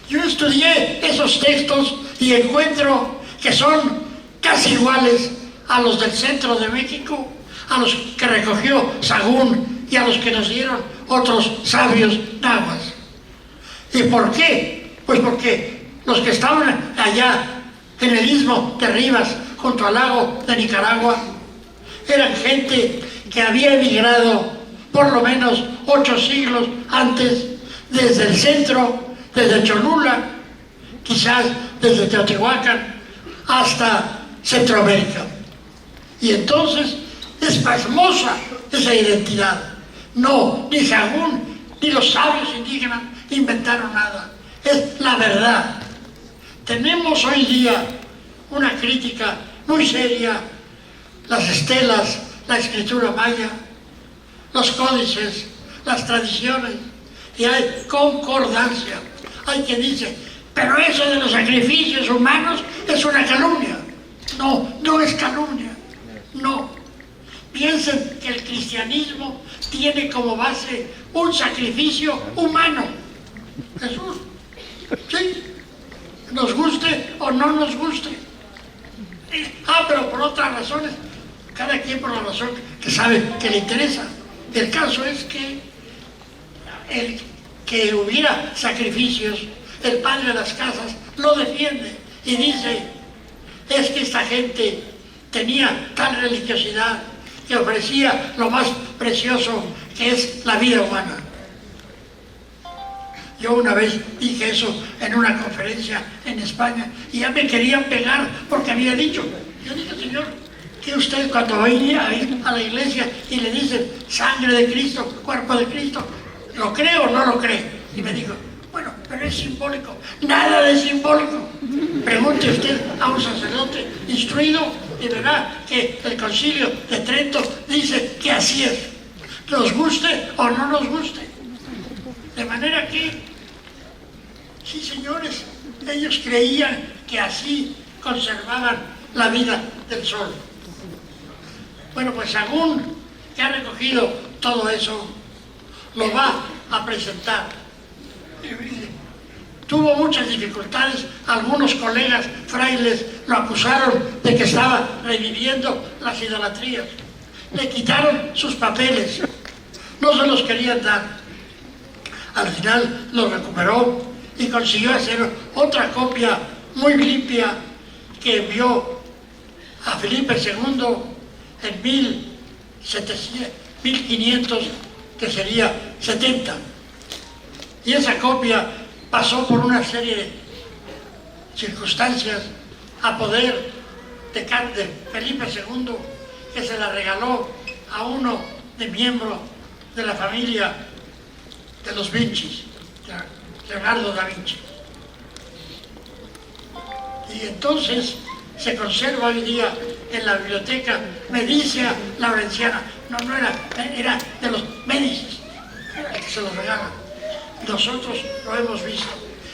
Yo estudié esos textos y encuentro que son casi iguales a los del centro de México, a los que recogió Sagún y a los que nos dieron otros sabios nahuas. ¿Y por qué? Pues porque los que estaban allá en el istmo de Rivas, junto al lago de Nicaragua, eran gente que había emigrado por lo menos 8 siglos antes, desde el centro, desde Cholula, quizás desde Teotihuacán, hasta Centroamérica. Y entonces es pasmosa esa identidad. No, ni Sagún ni los sabios indígenas inventaron nada. Es la verdad. Tenemos hoy día una crítica muy seria, las estelas, la escritura maya, los códices, las tradiciones, y hay concordancia. Hay quien dice, pero eso de los sacrificios humanos es una calumnia. No, no es calumnia, no. Piensen que el cristianismo tiene como base un sacrificio humano. Jesús, sí, nos guste o no nos guste. Pero por otras razones, cada quien por la razón que sabe que le interesa. El caso es que el que hubiera sacrificios, el padre de las casas lo defiende y dice, es que esta gente tenía tal religiosidad que ofrecía lo más precioso que es la vida humana. Yo una vez dije eso en una conferencia en España y ya me querían pegar porque había dicho. Yo dije, Señor, que usted cuando va a ir a la iglesia y le dicen sangre de Cristo, cuerpo de Cristo, ¿lo cree o no lo cree? Y me dijo, bueno, pero es simbólico. Nada de simbólico. Pregunte usted a un sacerdote instruido y verá que el Concilio de Trento dice que así es. Nos guste o no nos guste. De manera que, sí señores, ellos creían que así conservaban la vida del sol. Bueno, pues Sagún, que ha recogido todo eso, lo va a presentar. Tuvo muchas dificultades, algunos colegas frailes lo acusaron de que estaba reviviendo las idolatrías. Le quitaron sus papeles, no se los querían dar. Al final los recuperó y consiguió hacer otra copia muy limpia que envió a Felipe II en 1500, que sería 70. Y esa copia pasó por una serie de circunstancias a poder de Felipe II, que se la regaló a uno de miembros de la familia de los Vincis, Leonardo da Vinci. Y entonces se conserva hoy día en la biblioteca Medicia Laurenciana. No era de los Médicis, el que se los regala. Nosotros lo hemos visto.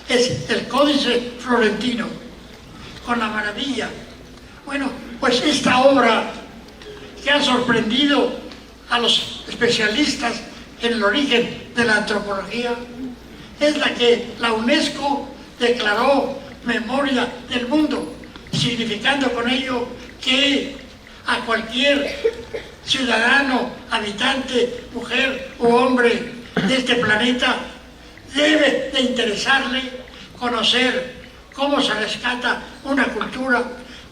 Es el Códice Florentino, con la maravilla. Bueno, pues esta obra que ha sorprendido a los especialistas en el origen de la antropología, es la que la UNESCO declaró Memoria del Mundo, significando con ello que a cualquier ciudadano, habitante, mujer u hombre de este planeta debe de interesarle conocer cómo se rescata una cultura,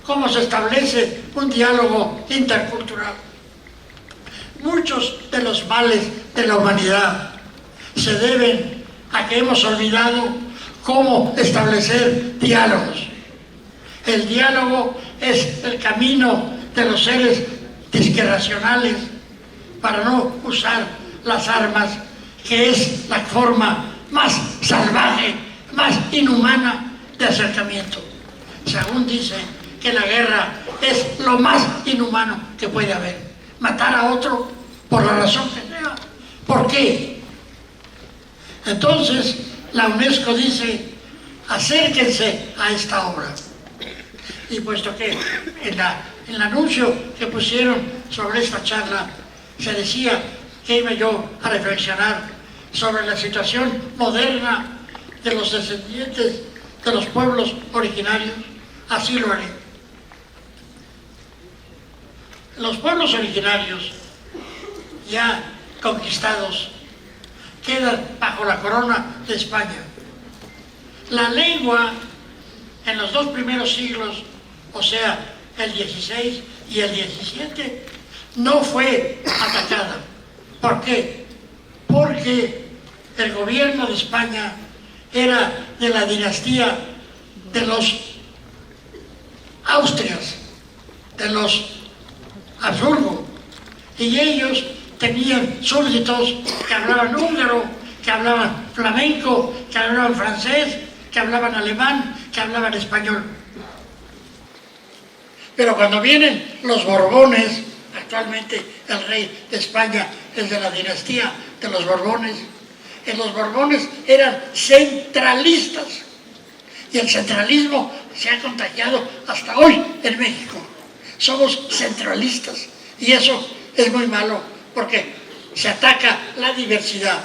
cómo se establece un diálogo intercultural. Muchos de los males de la humanidad se deben a que hemos olvidado cómo establecer diálogos. El diálogo es el camino de los seres disquerracionales para no usar las armas, que es la forma más salvaje, más inhumana de acercamiento. según dice que la guerra es lo más inhumano que puede haber. Matar a otro por la razón que sea. ¿Por qué? Entonces, la UNESCO dice, acérquense a esta obra. Y puesto que en el anuncio que pusieron sobre esta charla se decía que iba yo a reflexionar sobre la situación moderna de los descendientes de los pueblos originarios, así lo haré. Los pueblos originarios ya conquistados quedan bajo la corona de España. La lengua en los 2 primeros siglos, o sea, el 16 y el 17, no fue atacada. ¿Por qué? Porque el gobierno de España era de la dinastía de los Austrias, de los Habsburgo, y ellos tenían súbditos que hablaban húngaro, que hablaban flamenco, que hablaban francés, que hablaban alemán, que hablaban español. Pero cuando vienen los Borbones, actualmente el rey de España es de la dinastía de los Borbones, los Borbones eran centralistas, y el centralismo se ha contagiado hasta hoy en México. Somos centralistas, y eso es muy malo, porque se ataca la diversidad.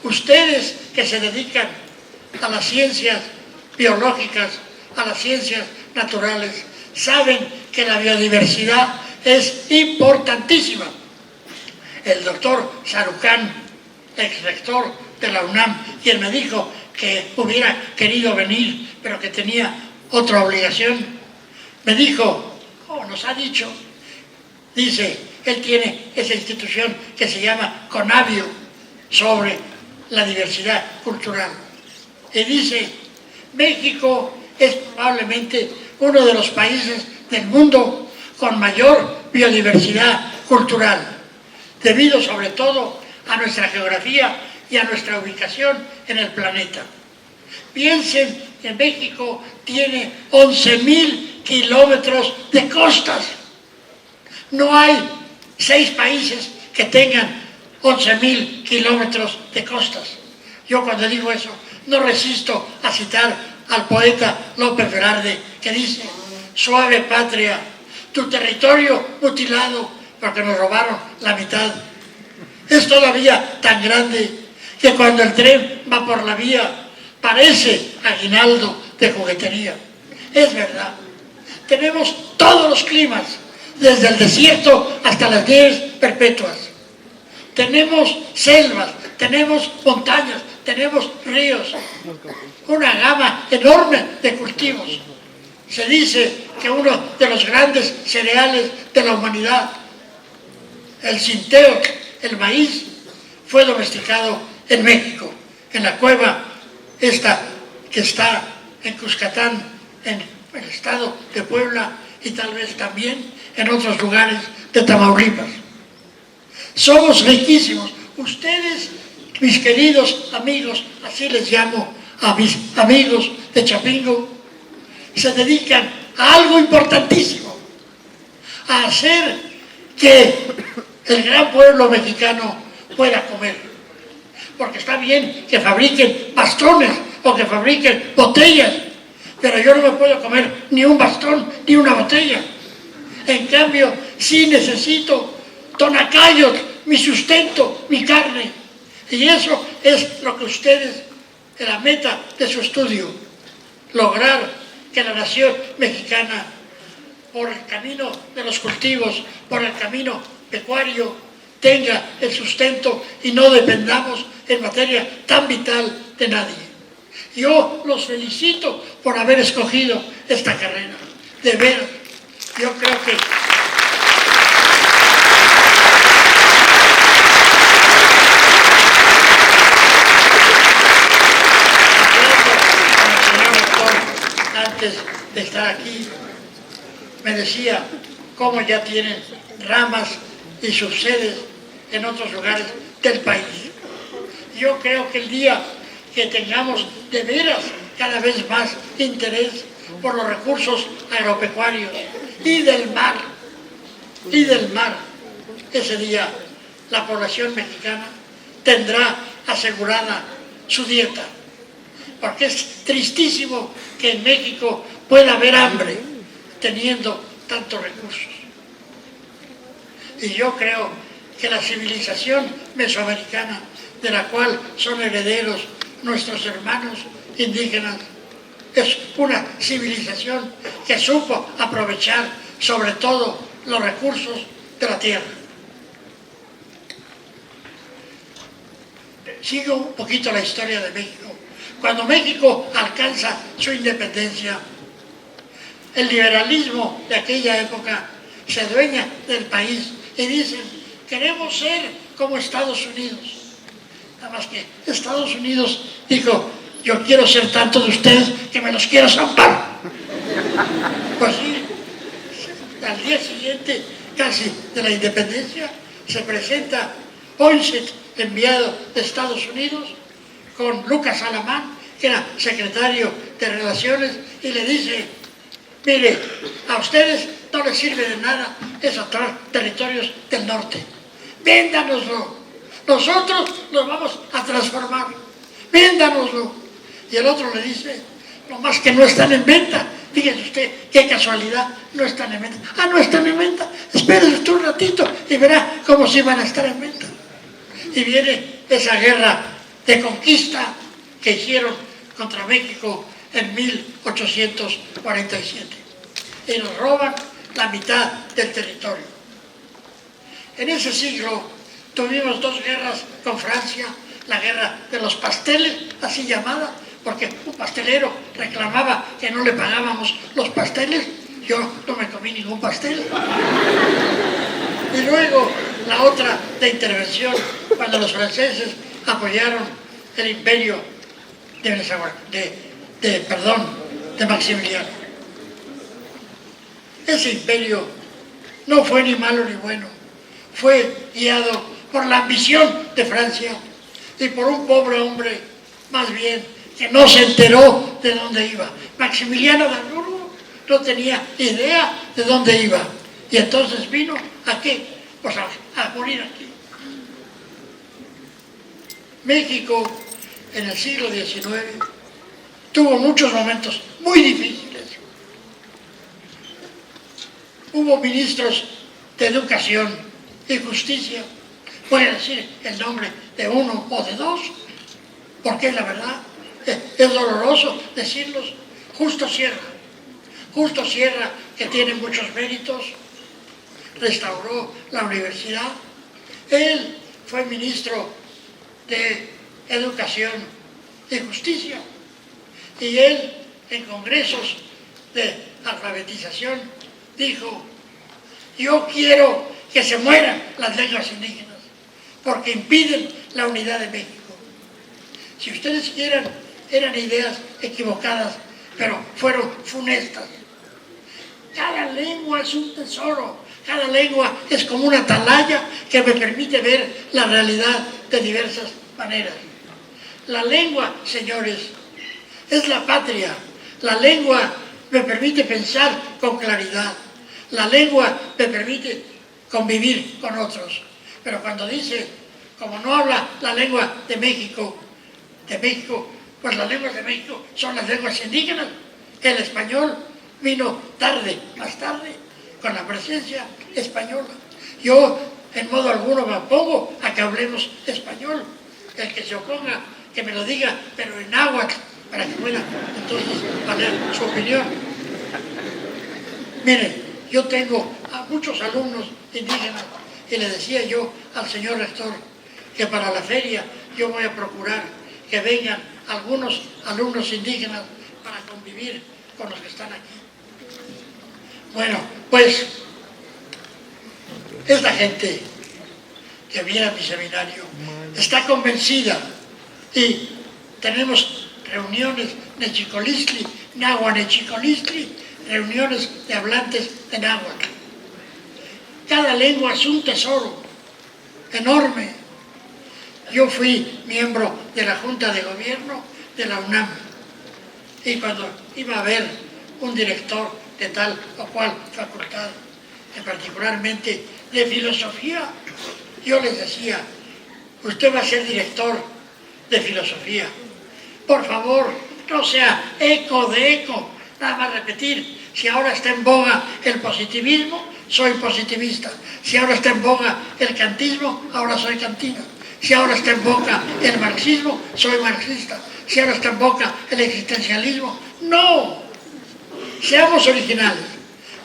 Ustedes que se dedican a las ciencias biológicas, a las ciencias naturales, saben que la biodiversidad es importantísima. El doctor Sarucán, ex rector de la UNAM, quien me dijo que hubiera querido venir, pero que tenía otra obligación, me dijo, nos ha dicho, dice, él tiene esa institución que se llama CONABIO, sobre la diversidad cultural. Y dice, México es probablemente uno de los países del mundo con mayor biodiversidad cultural, debido sobre todo a nuestra geografía y a nuestra ubicación en el planeta. Piensen que México tiene 11.000 kilómetros de costas. No hay 6 países que tengan 11.000 kilómetros de costas. Yo cuando digo eso no resisto a citar al poeta López Velarde, que dice, suave patria, tu territorio mutilado porque nos robaron la mitad es todavía tan grande que cuando el tren va por la vía parece aguinaldo de juguetería. Es verdad, tenemos todos los climas, desde el desierto hasta las nieves perpetuas. Tenemos selvas, tenemos montañas, tenemos ríos, una gama enorme de cultivos. Se dice que uno de los grandes cereales de la humanidad, el centeo, el maíz, fue domesticado en México, en la cueva esta que está en Cuscatán, en el estado de Puebla, y tal vez también en otros lugares de Tamaulipas. Somos riquísimos. Ustedes, mis queridos amigos, así les llamo a mis amigos de Chapingo, se dedican a algo importantísimo, a hacer que el gran pueblo mexicano pueda comer. Porque está bien que fabriquen bastones o que fabriquen botellas, pero yo no me puedo comer ni un bastón ni una botella. En cambio, sí necesito tonacayos, mi sustento, mi carne. Y eso es lo que ustedes, en la meta de su estudio, lograr que la nación mexicana, por el camino de los cultivos, por el camino pecuario, tenga el sustento y no dependamos en materia tan vital de nadie. Yo los felicito por haber escogido esta carrera. De veras, yo creo que antes de estar aquí, me decía cómo ya tienen ramas y subsedes en otros lugares del país. Yo creo que el día que tengamos de veras cada vez más interés por los recursos agropecuarios y del mar. Ese día la población mexicana tendrá asegurada su dieta, porque es tristísimo que en México pueda haber hambre teniendo tantos recursos. Y yo creo que la civilización mesoamericana, de la cual son herederos nuestros hermanos indígenas, es una civilización que supo aprovechar sobre todo los recursos de la tierra. Sigo un poquito la historia de México. Cuando México alcanza su independencia, el liberalismo de aquella época se adueña del país y dicen: queremos ser como Estados Unidos. Nada más que Estados Unidos dijo: yo quiero ser tanto de ustedes que me los quiero zampar. Pues sí, al día siguiente casi de la independencia se presenta Poinsett, enviado de Estados Unidos, con Lucas Alamán, que era secretario de Relaciones, y le dice: mire, a ustedes no les sirve de nada esos territorios del norte, véndanoslo, nosotros los vamos a transformar, véndanoslo. Y el otro le dice: nomás que no están en venta. Fíjese usted, qué casualidad, no están en venta. Ah, no están en venta, espérese usted un ratito y verá cómo sí van a estar en venta. Y viene esa guerra de conquista que hicieron contra México en 1847. Y nos roban la mitad del territorio. En ese siglo tuvimos dos guerras con Francia, la guerra de los pasteles, así llamada, porque un pastelero reclamaba que no le pagábamos los pasteles. Yo no me comí ningún pastel. Y luego la otra de intervención, cuando los franceses apoyaron el imperio de Maximiliano. Ese imperio no fue ni malo ni bueno, fue guiado por la ambición de Francia y por un pobre hombre, más bien, que no se enteró de dónde iba. Maximiliano de Habsburgo no tenía idea de dónde iba. Y entonces vino ¿a qué? Pues a morir aquí. México en el siglo XIX tuvo muchos momentos muy difíciles. Hubo ministros de Educación y Justicia, voy a decir el nombre de uno o de dos, porque la verdad es doloroso decirlos. Justo Sierra, que tiene muchos méritos, restauró la universidad. Él fue ministro de Educación y Justicia, y él en congresos de alfabetización dijo: yo quiero que se mueran las lenguas indígenas porque impiden la unidad de México. Si ustedes quieran, eran ideas equivocadas, pero fueron funestas. Cada lengua es un tesoro, cada lengua es como una atalaya que me permite ver la realidad de diversas maneras. La lengua, señores, es la patria. La lengua me permite pensar con claridad. La lengua me permite convivir con otros. Pero cuando dice, como no habla la lengua de México, pues las lenguas de México son las lenguas indígenas. El español vino tarde, más tarde, con la presencia española. Yo, en modo alguno, me opongo a que hablemos español. El que se oponga, que me lo diga, pero en náhuatl, para que pueda entonces valer su opinión. Mire, yo tengo a muchos alumnos indígenas y le decía yo al señor rector que para la feria yo voy a procurar que vengan algunos alumnos indígenas para convivir con los que están aquí. Bueno, pues esta gente que viene a mi seminario está convencida y tenemos reuniones nechicolistli, náhuatl-nechicolistli, reuniones de hablantes de náhuatl. Cada lengua es un tesoro enorme. Yo fui miembro de la Junta de Gobierno de la UNAM y cuando iba a haber un director de tal o cual facultad, y particularmente de filosofía, yo les decía, usted va a ser director de filosofía. Por favor, no sea eco de eco, nada más repetir. Si ahora está en boga el positivismo, soy positivista. Si ahora está en boga el kantismo, ahora soy kantino. Si ahora está en boga el marxismo, soy marxista. Si ahora está en boga el existencialismo, no. Seamos originales.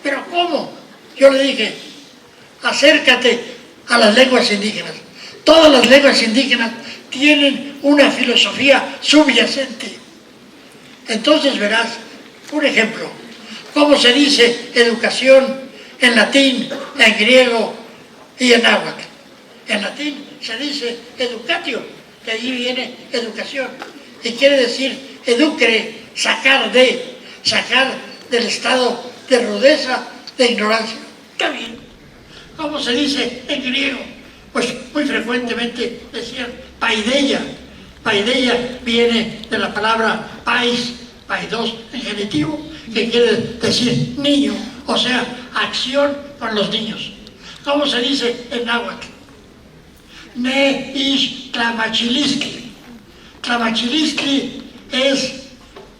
¿Pero cómo? Yo le dije, acércate a las lenguas indígenas. Todas las lenguas indígenas tienen una filosofía subyacente. Entonces verás, un ejemplo, cómo se dice educación en latín, en griego y en náhuatl. En latín se dice educatio, que allí viene educación, y quiere decir educere, sacar del estado de rudeza, de ignorancia. Está bien. ¿Cómo se dice en griego? Pues muy frecuentemente decían paideia. Paideia viene de la palabra pais, paidos en genitivo, que quiere decir niño, o sea, acción con los niños. ¿Cómo se dice en náhuatl? Ne ish tlamachilistli. Tlamachilistli es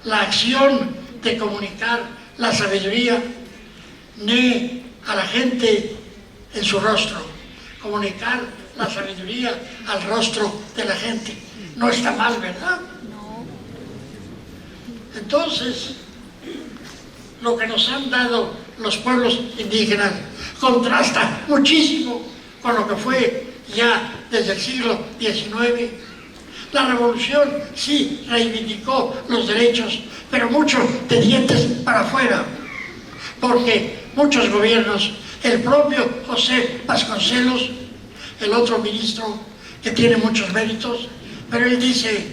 la acción de comunicar la sabiduría ne a la gente en su rostro, comunicar la sabiduría al rostro de la gente. No está mal, ¿verdad? Entonces, lo que nos han dado los pueblos indígenas contrasta muchísimo con lo que fue ya desde el siglo XIX. La revolución sí reivindicó los derechos, pero mucho de dientes para afuera, porque muchos gobiernos, el propio José Vasconcelos, el otro ministro que tiene muchos méritos, pero él dice,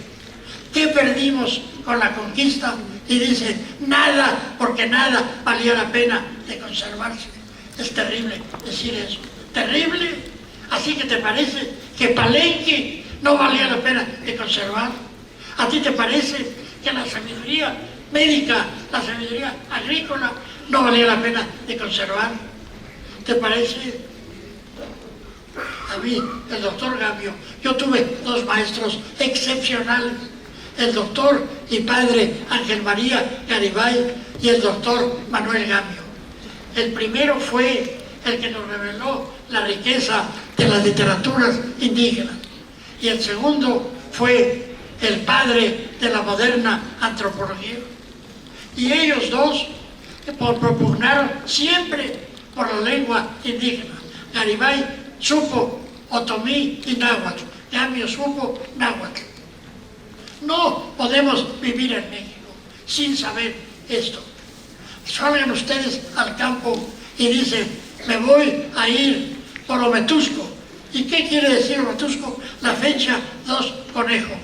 ¿qué perdimos con la conquista? Y dice, nada, porque nada valía la pena de conservarse. Es terrible decir eso, terrible. Así que te parece que Palenque no valía la pena de conservar. ¿A ti te parece que la sabiduría médica, la sabiduría agrícola no valía la pena de conservar? ¿Te parece? A mí, el doctor Gambio, yo tuve dos maestros excepcionales, el doctor y padre Ángel María Garibay y el doctor Manuel Gambio. El primero fue el que nos reveló la riqueza de las literaturas indígenas, y el segundo fue el padre de la moderna antropología. Y ellos dos propugnaron siempre por la lengua indígena. Garibay supo otomí y náhuatl, Gambio supo náhuatl. No podemos vivir en México sin saber esto. Salgan ustedes al campo y dicen, me voy a ir por Ometusco. ¿Y qué quiere decir Ometusco? La fecha 2 conejo.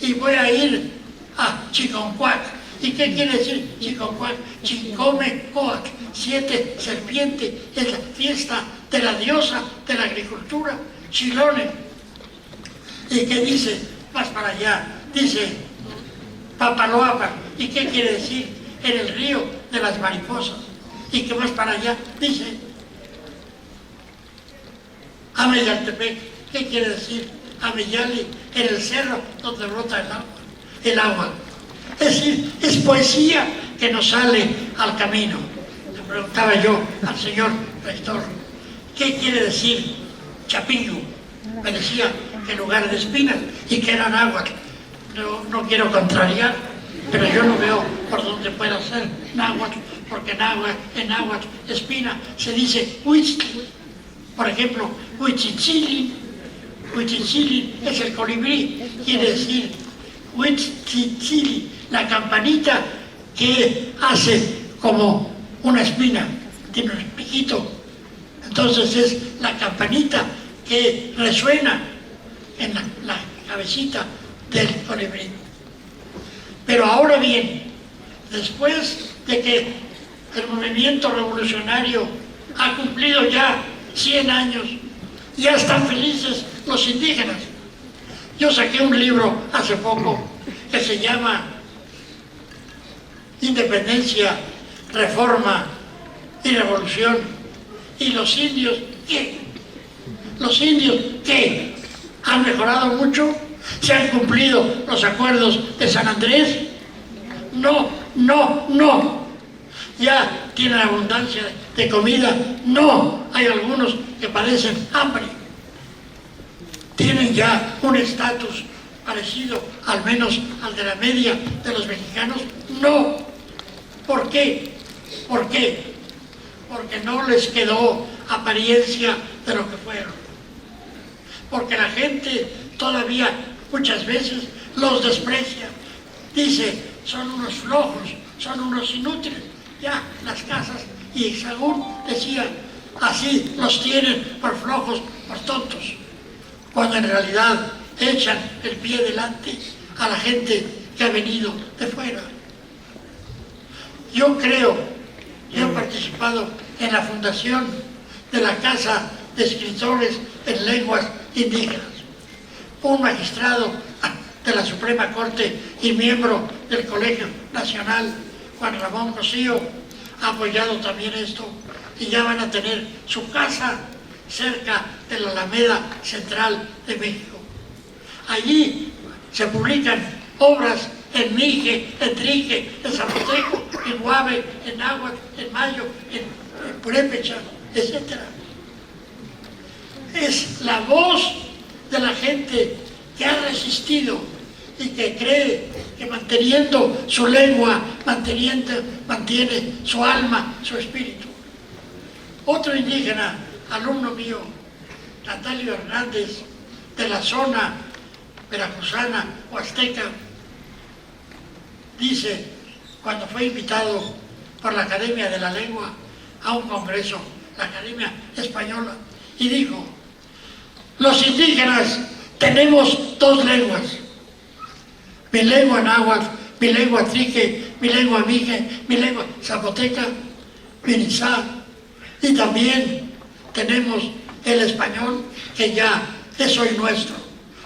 Y voy a ir a Chiconcuac. ¿Y qué quiere decir Chiconcuac? Chincome Coac, 7 serpientes, es la fiesta de la diosa de la agricultura, Chilone. ¿Y qué dice? Más para allá, dice Papaloapan. ¿Y qué quiere decir? En el río de las mariposas. ¿Y qué más para allá? Dice Ameyaltepec. ¿Qué quiere decir? Ameyali, en el cerro donde brota el agua. Es decir, es poesía que nos sale al camino. Le preguntaba yo al señor rector, ¿qué quiere decir Chapingo? Me decía que en lugar de espinas y que era náhuatl. No quiero contrariar, pero yo no veo por dónde pueda ser náhuatl, porque en náhuatl, espina, se dice huitzli. Por ejemplo, huitzitzili es el colibrí, quiere decir huitzitzili, la campanita que hace como una espina, tiene un piquito. Entonces es la campanita que resuena en la cabecita del colibrí. Pero ahora bien, después de que el movimiento revolucionario ha cumplido ya 100 años, ya están felices los indígenas. Yo saqué un libro hace poco que se llama Independencia reforma y revolución. ¿Y los indios qué? Los indios qué? ¿Han mejorado mucho? ¿Se han cumplido los acuerdos de San Andrés? No, no, no. ¿Ya tienen abundancia de comida? No. Hay algunos que padecen hambre. ¿Tienen ya un estatus parecido al menos al de la media de los mexicanos? No. ¿Por qué? ¿Por qué? Porque no les quedó apariencia de lo que fueron. Porque la gente todavía muchas veces los desprecia. Dice, son unos flojos, son unos inútiles. Ya las casas, y Sagún decía, así los tienen por flojos, por tontos. Cuando en realidad echan el pie delante a la gente que ha venido de fuera. Yo creo, yo he participado en la fundación de la Casa de Escritores en Lenguas Indígenas. Un magistrado de la Suprema Corte y miembro del Colegio Nacional, Juan Ramón Cosío, ha apoyado también esto y ya van a tener su casa cerca de la Alameda Central de México. Allí se publican obras en Mije, en Trique, en Zapoteco, en Guave, en Náhuatl, en Mayo, en Purépecha, etc. Es la voz de la gente que ha resistido y que cree que manteniendo su lengua, mantiene su alma, su espíritu. Otro indígena, alumno mío, Natalio Hernández, de la zona veracruzana o azteca, dice, cuando fue invitado por la Academia de la Lengua a un congreso, la Academia Española, y dijo, los indígenas tenemos dos lenguas, mi lengua náhuatl, mi lengua trique, mi lengua mije, mi lengua zapoteca, mi nizá, y también tenemos el español que ya es hoy nuestro.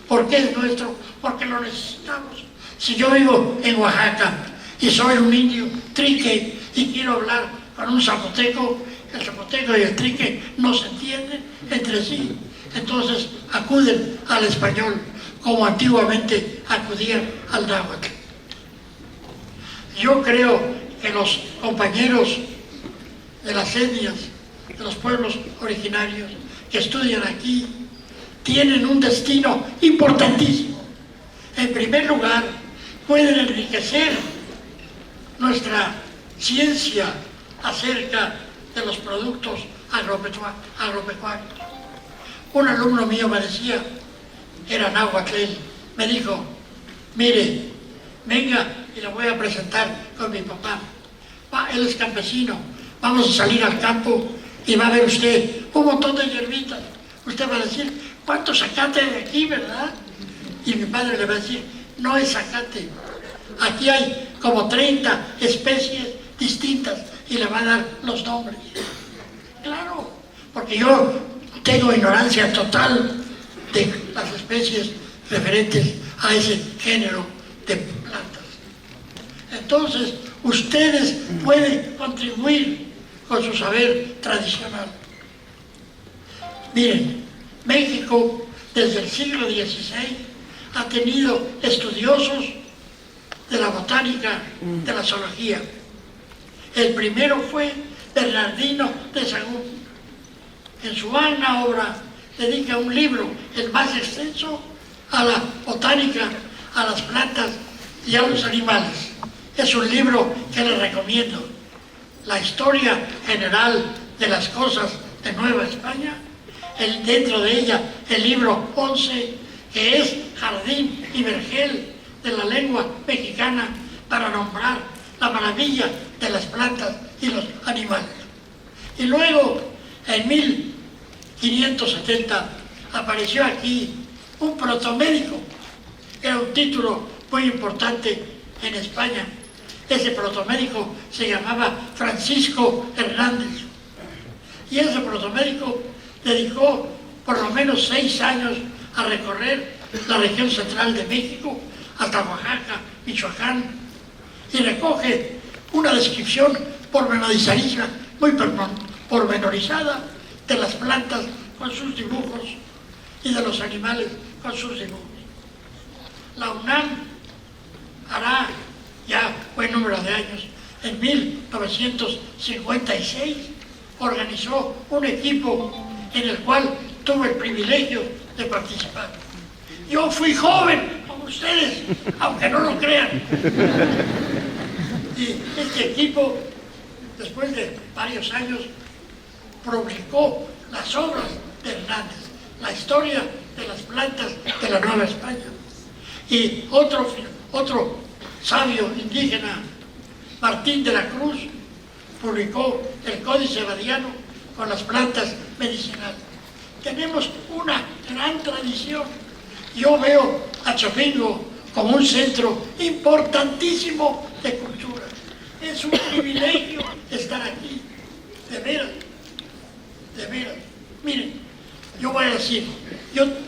¿Por qué es nuestro? Porque lo necesitamos. Si yo vivo en Oaxaca y soy un indio trique y quiero hablar con un zapoteco, el zapoteco y el trique no se entienden entre sí. Entonces acuden al español como antiguamente acudían al náhuatl. Yo creo que los compañeros de las etnias, de los pueblos originarios que estudian aquí, tienen un destino importantísimo. En primer lugar, pueden enriquecer nuestra ciencia acerca de los productos agropecuarios. Un alumno mío me decía, era náhuatl, me dijo, mire, venga y lo voy a presentar con mi papá. Él es campesino, vamos a salir al campo y va a ver usted un montón de hierbitas. Usted va a decir, ¿cuánto zacate hay aquí, verdad? Y mi padre le va a decir, no es zacate. Aquí hay como 30 especies distintas y le va a dar los nombres. Claro, porque yo tengo ignorancia total de las especies referentes a ese género de plantas. Entonces, ustedes pueden contribuir con su saber tradicional. Miren, México desde el siglo XVI ha tenido estudiosos de la botánica, de la zoología. El primero fue Bernardino de Sagún. En su magna obra dedica un libro, el más extenso, a la botánica, a las plantas y a los animales. Es un libro que les recomiendo. La historia general de las cosas de Nueva España, dentro de ella el libro 11, que es Jardín y Vergel de la lengua mexicana, para nombrar la maravilla de las plantas y los animales. Y luego, en 1570, apareció aquí un protomédico. Era un título muy importante en España. Ese protomédico se llamaba Francisco Hernández. Y ese protomédico dedicó por lo menos 6 años a recorrer la región central de México hasta Oaxaca, Michoacán, y recoge una descripción pormenorizada de las plantas con sus dibujos y de los animales con sus dibujos. La UNAM hará ya buen número de años, en 1956, organizó un equipo en el cual tuve el privilegio de participar. Yo fui joven, como ustedes, aunque no lo crean. Y este equipo, después de varios años, publicó las obras de Hernández, la historia de las plantas de la Nueva España. Y otro sabio indígena, Martín de la Cruz, publicó el Códice Badiano con las plantas medicinales. Tenemos una gran tradición. Yo veo a Chapingo como un centro importantísimo de cultura. Es un privilegio estar aquí, de veras, de veras. Miren, yo voy a decir,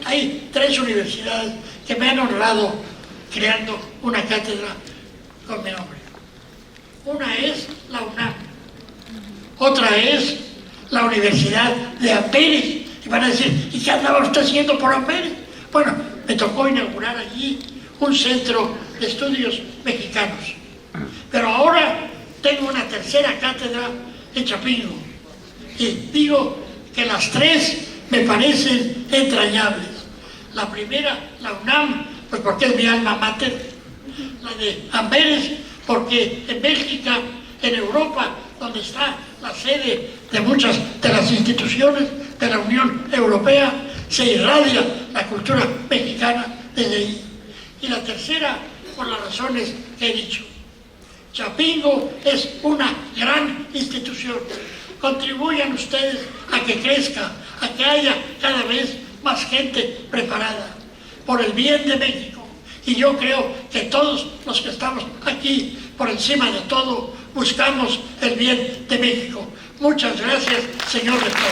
hay 3 universidades que me han honrado creando una cátedra con mi nombre. Una es la UNAM, otra es la Universidad de Amberes. Y van a decir, ¿y qué andaba usted haciendo por Amberes? Bueno, me tocó inaugurar allí un centro de estudios mexicanos. Pero ahora tengo una tercera cátedra en Chapingo. Y digo que las 3 me parecen entrañables. La primera, la UNAM, pues porque es mi alma mater. La de Amberes, porque en Bélgica, en Europa, donde está la sede de muchas de las instituciones de la Unión Europea, se irradia la cultura mexicana desde ahí. Y la tercera, por las razones que he dicho. Chapingo es una gran institución. Contribuyan ustedes a que crezca, a que haya cada vez más gente preparada, por el bien de México. Y yo creo que todos los que estamos aquí, por encima de todo, buscamos el bien de México. Muchas gracias, señor rector.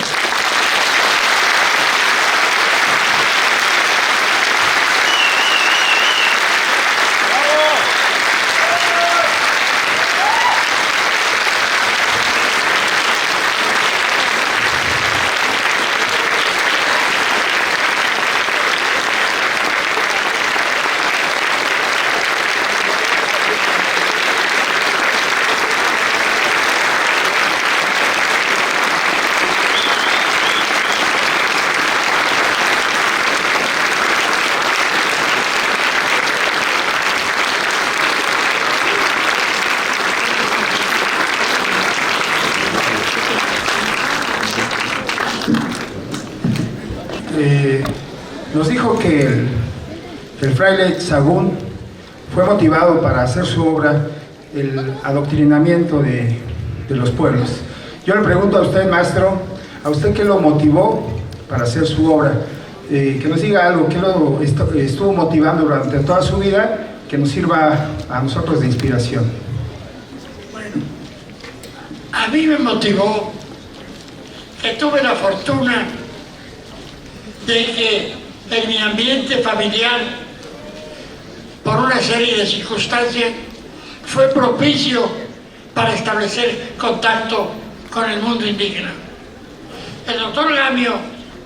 Nos dijo que el fraile Sahagún fue motivado para hacer su obra el adoctrinamiento de los pueblos. Yo le pregunto a usted, maestro, ¿a usted qué lo motivó para hacer su obra? Que nos diga algo, ¿qué lo estuvo motivando durante toda su vida, que nos sirva a nosotros de inspiración? Bueno, a mí me motivó que tuve la fortuna de que en mi ambiente familiar, por una serie de circunstancias, fue propicio para establecer contacto con el mundo indígena. El doctor Gamio,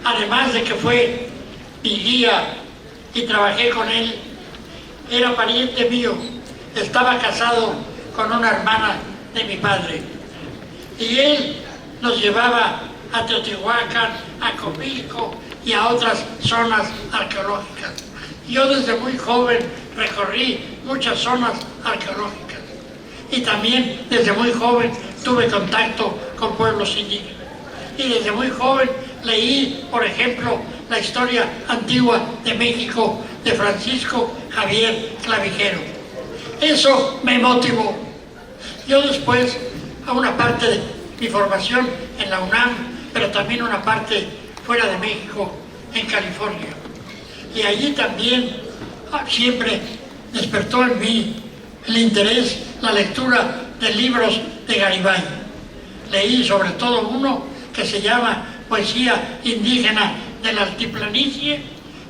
además de que fue mi guía y trabajé con él, era pariente mío, estaba casado con una hermana de mi padre. Y él nos llevaba a Teotihuacán, a Copilco y a otras zonas arqueológicas. Yo desde muy joven recorrí muchas zonas arqueológicas y también desde muy joven tuve contacto con pueblos indígenas. Y desde muy joven leí, por ejemplo, la historia antigua de México de Francisco Javier Clavijero. Eso me motivó. Yo después, a una parte de mi formación en la UNAM, pero también una parte fuera de México, en California. Y allí también siempre despertó en mí el interés, la lectura de libros de Garibay. Leí sobre todo uno que se llama Poesía Indígena de la Altiplanicie,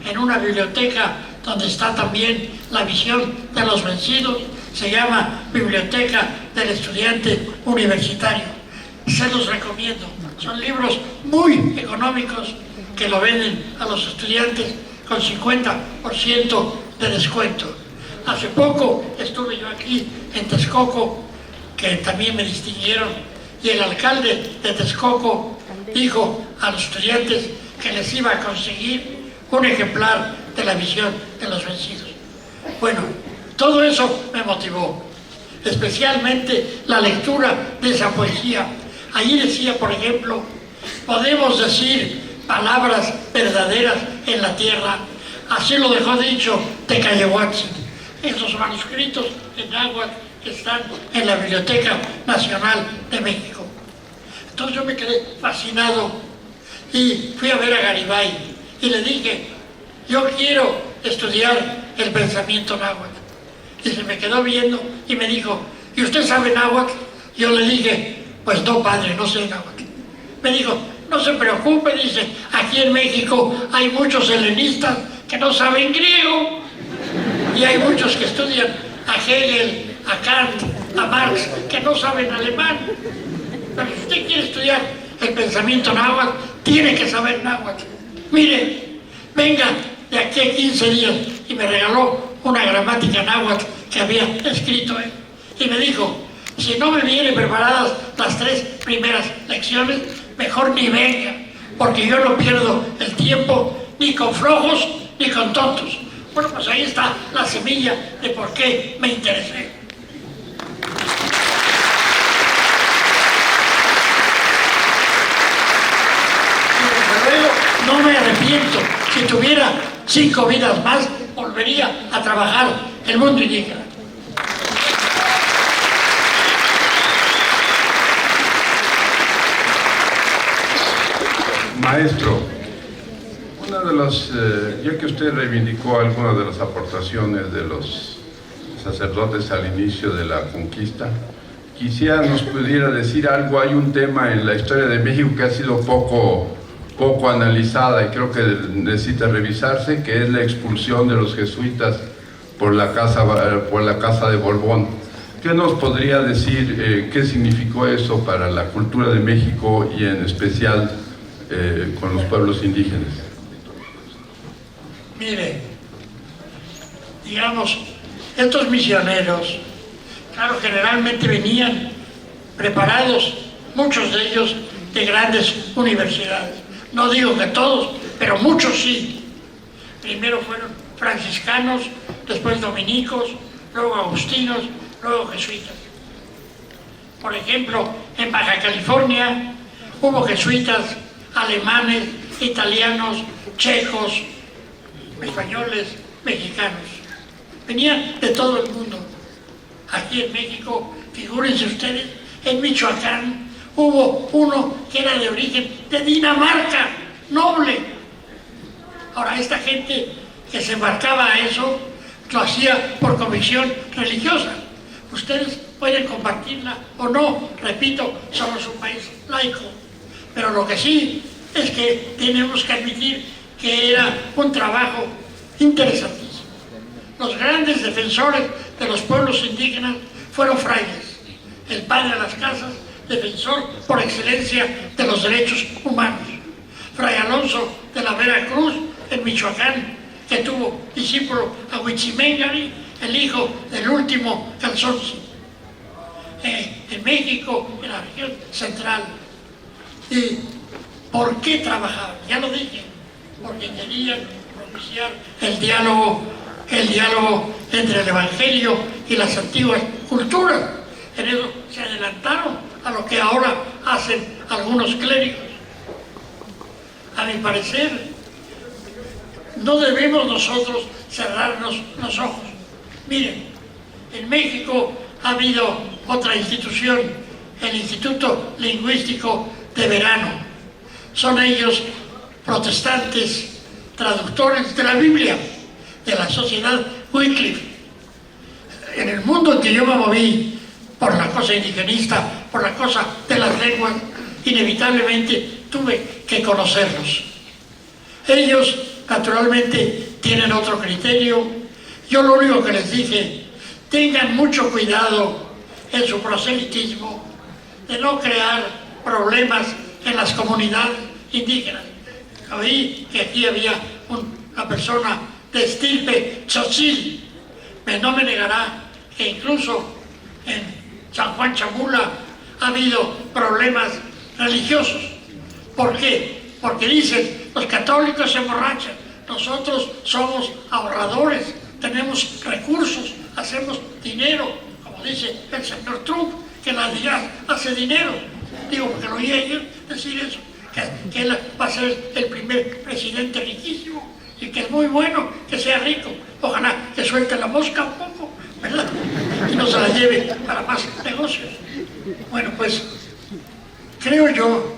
en una biblioteca donde está también La visión de los vencidos. se llama Biblioteca del Estudiante Universitario. Se los recomiendo. Son libros muy económicos que lo venden a los estudiantes con 50% de descuento. Hace poco estuve yo aquí en Texcoco, que también me distinguieron, y el alcalde de Texcoco dijo a los estudiantes que les iba a conseguir un ejemplar de La Visión de los Vencidos. Bueno, todo eso me motivó, especialmente la lectura de esa poesía. Allí decía, por ejemplo, podemos decir palabras verdaderas en la tierra. Así lo dejó dicho Tecayehuatzin. Esos manuscritos en náhuatl que están en la Biblioteca Nacional de México. Entonces yo me quedé fascinado y fui a ver a Garibay y le dije, yo quiero estudiar el pensamiento náhuatl. Y se me quedó viendo y me dijo, ¿y usted sabe náhuatl? Yo le dije, pues no, padre, no sé náhuatl. Me dijo, no se preocupe, dice, aquí en México hay muchos helenistas que no saben griego y hay muchos que estudian a Hegel, a Kant, a Marx, que no saben alemán. Pero si usted quiere estudiar el pensamiento náhuatl, tiene que saber náhuatl. Mire, venga de aquí a 15 días, y me regaló una gramática náhuatl que había escrito él. Y me dijo, si no me vienen preparadas las 3 primeras lecciones, mejor ni venga, porque yo no pierdo el tiempo ni con flojos ni con tontos. Bueno, pues ahí está la semilla de por qué me interesé. No me arrepiento. Si tuviera 5 vidas más, volvería a trabajar el mundo indígena. Maestro, una de las, ya que usted reivindicó algunas de las aportaciones de los sacerdotes al inicio de la conquista, quisiera nos pudiera decir algo. Hay un tema en la historia de México que ha sido poco analizada y creo que necesita revisarse, que es la expulsión de los jesuitas por la casa de Borbón. ¿Qué nos podría decir qué significó eso para la cultura de México y en especial con los pueblos indígenas? Mire, digamos, estos misioneros, claro, generalmente venían preparados, muchos de ellos de grandes universidades. No digo que todos, pero muchos sí. Primero fueron franciscanos, después dominicos, luego agustinos, luego jesuitas. Por ejemplo, en Baja California hubo jesuitas alemanes, italianos, checos, españoles, mexicanos. Venían de todo el mundo. Aquí en México, figúrense ustedes, en Michoacán hubo uno que era de origen de Dinamarca, noble. Ahora, esta gente que se embarcaba a eso, lo hacía por convicción religiosa. Ustedes pueden compartirla o no, repito, somos un país laico. Pero lo que sí es que tenemos que admitir que era un trabajo interesantísimo. Los grandes defensores de los pueblos indígenas fueron frailes. El padre de las casas, defensor por excelencia de los derechos humanos. Fray Alonso de la Vera Cruz, en Michoacán, que tuvo discípulo a Huitzimengari, el hijo del último Calzonzi. En México, en la región central. ¿Y por qué trabajaban? Ya lo dije, porque querían propiciar el diálogo entre el Evangelio y las antiguas culturas. En eso se adelantaron a lo que ahora hacen algunos clérigos. A mi parecer, no debemos nosotros cerrarnos los ojos. Miren, en México ha habido otra institución, el Instituto Lingüístico de Verano. Son ellos protestantes, traductores de la Biblia, de la sociedad Wycliffe. En el mundo en que yo me moví, por la cosa indigenista, por la cosa de las lenguas, inevitablemente tuve que conocerlos. Ellos, naturalmente, tienen otro criterio. Yo lo único que les dije, tengan mucho cuidado en su proselitismo de no crear problemas en las comunidades indígenas. Oí que aquí había una persona de estirpe tzotzil, pero no me negará que incluso en San Juan Chamula ha habido problemas religiosos. ¿Por qué? Porque dicen, los católicos se emborrachan, nosotros somos ahorradores, tenemos recursos, hacemos dinero, como dice el señor Trump, que la DIAS hace dinero. Digo, porque lo oí ayer decir eso, que él va a ser el primer presidente riquísimo y que es muy bueno que sea rico. Ojalá que suelte la mosca un poco, ¿verdad? Y no se la lleve para más negocios. Bueno, pues creo yo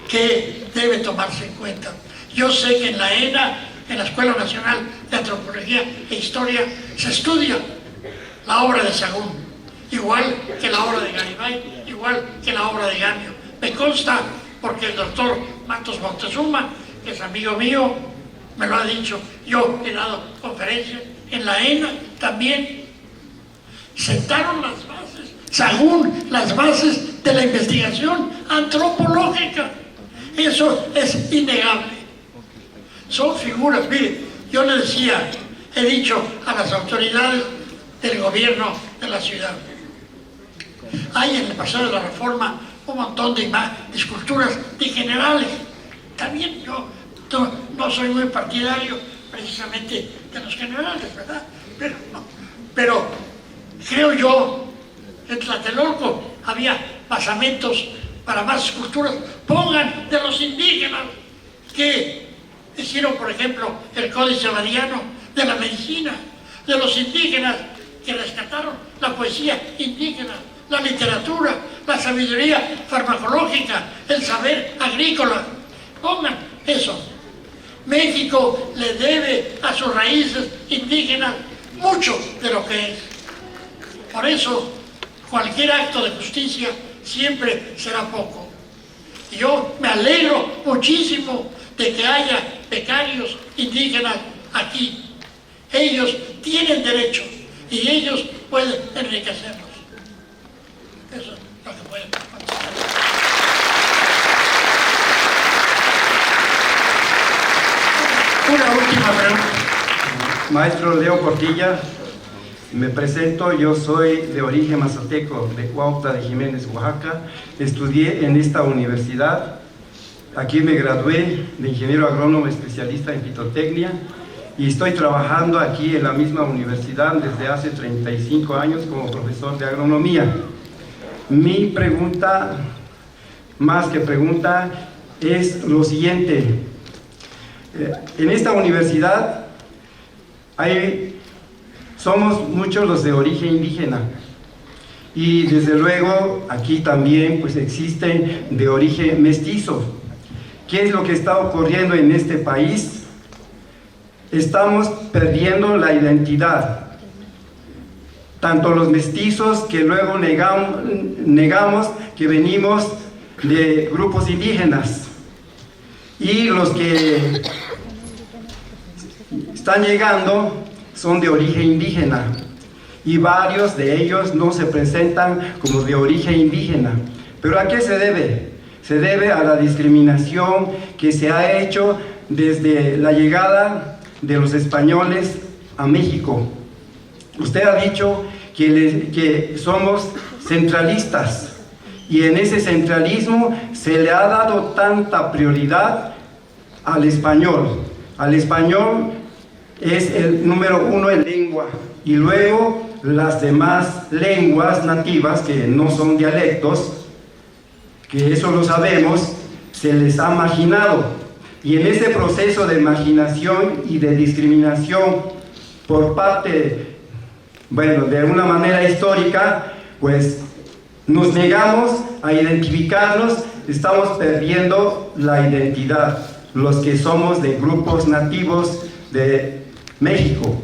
que debe tomarse en cuenta. Yo sé que en la ENA, en la Escuela Nacional de Antropología e Historia, se estudia la obra de Sahagún, igual que la obra de Garibay, igual que la obra de Gamio. Me consta porque el doctor Matos Montezuma, que es amigo mío, me lo ha dicho. Yo he dado conferencias en la ENA también. Sentaron las bases, Sahagún, las bases de la investigación antropológica. Eso es innegable. Son figuras, mire, yo le decía, he dicho a las autoridades del gobierno de la ciudad, hay en el pasado de la reforma un montón de esculturas de generales. También yo no soy muy partidario precisamente de los generales, ¿verdad? Pero creo yo, en Tlatelolco había basamentos para más esculturas. Pongan de los indígenas que hicieron, por ejemplo, el Códice Badiano de la medicina, de los indígenas que rescataron la poesía indígena, la literatura, la sabiduría farmacológica, el saber agrícola. Pongan eso. México le debe a sus raíces indígenas mucho de lo que es. Por eso, cualquier acto de justicia siempre será poco. Y yo me alegro muchísimo de que haya becarios indígenas aquí. Ellos tienen derechos y ellos pueden enriquecernos. Eso es lo que pueden contestar. Una última pregunta. Maestro Leo Portilla, me presento, yo soy de origen mazateco, de Cuautla de Jiménez, Oaxaca. Estudié en esta universidad. Aquí me gradué de ingeniero agrónomo especialista en fitotecnia y estoy trabajando aquí en la misma universidad desde hace 35 años como profesor de agronomía. Mi pregunta, más que pregunta, es lo siguiente. En esta universidad somos muchos los de origen indígena y desde luego aquí también pues existen de origen mestizo. ¿Qué es lo que está ocurriendo en este país? Estamos perdiendo la identidad. Tanto los mestizos que luego negamos que venimos de grupos indígenas y los que están llegando son de origen indígena y varios de ellos no se presentan como de origen indígena. ¿Pero a qué se debe? Se debe a la discriminación que se ha hecho desde la llegada de los españoles a México. Usted ha dicho que somos centralistas y en ese centralismo se le ha dado tanta prioridad al español. Al español es el número uno en lengua y luego las demás lenguas nativas que no son dialectos, que eso lo sabemos, se les ha marginado. Y en ese proceso de marginación y de discriminación por parte, bueno, de una manera histórica, pues nos negamos a identificarnos, estamos perdiendo la identidad, los que somos de grupos nativos de México.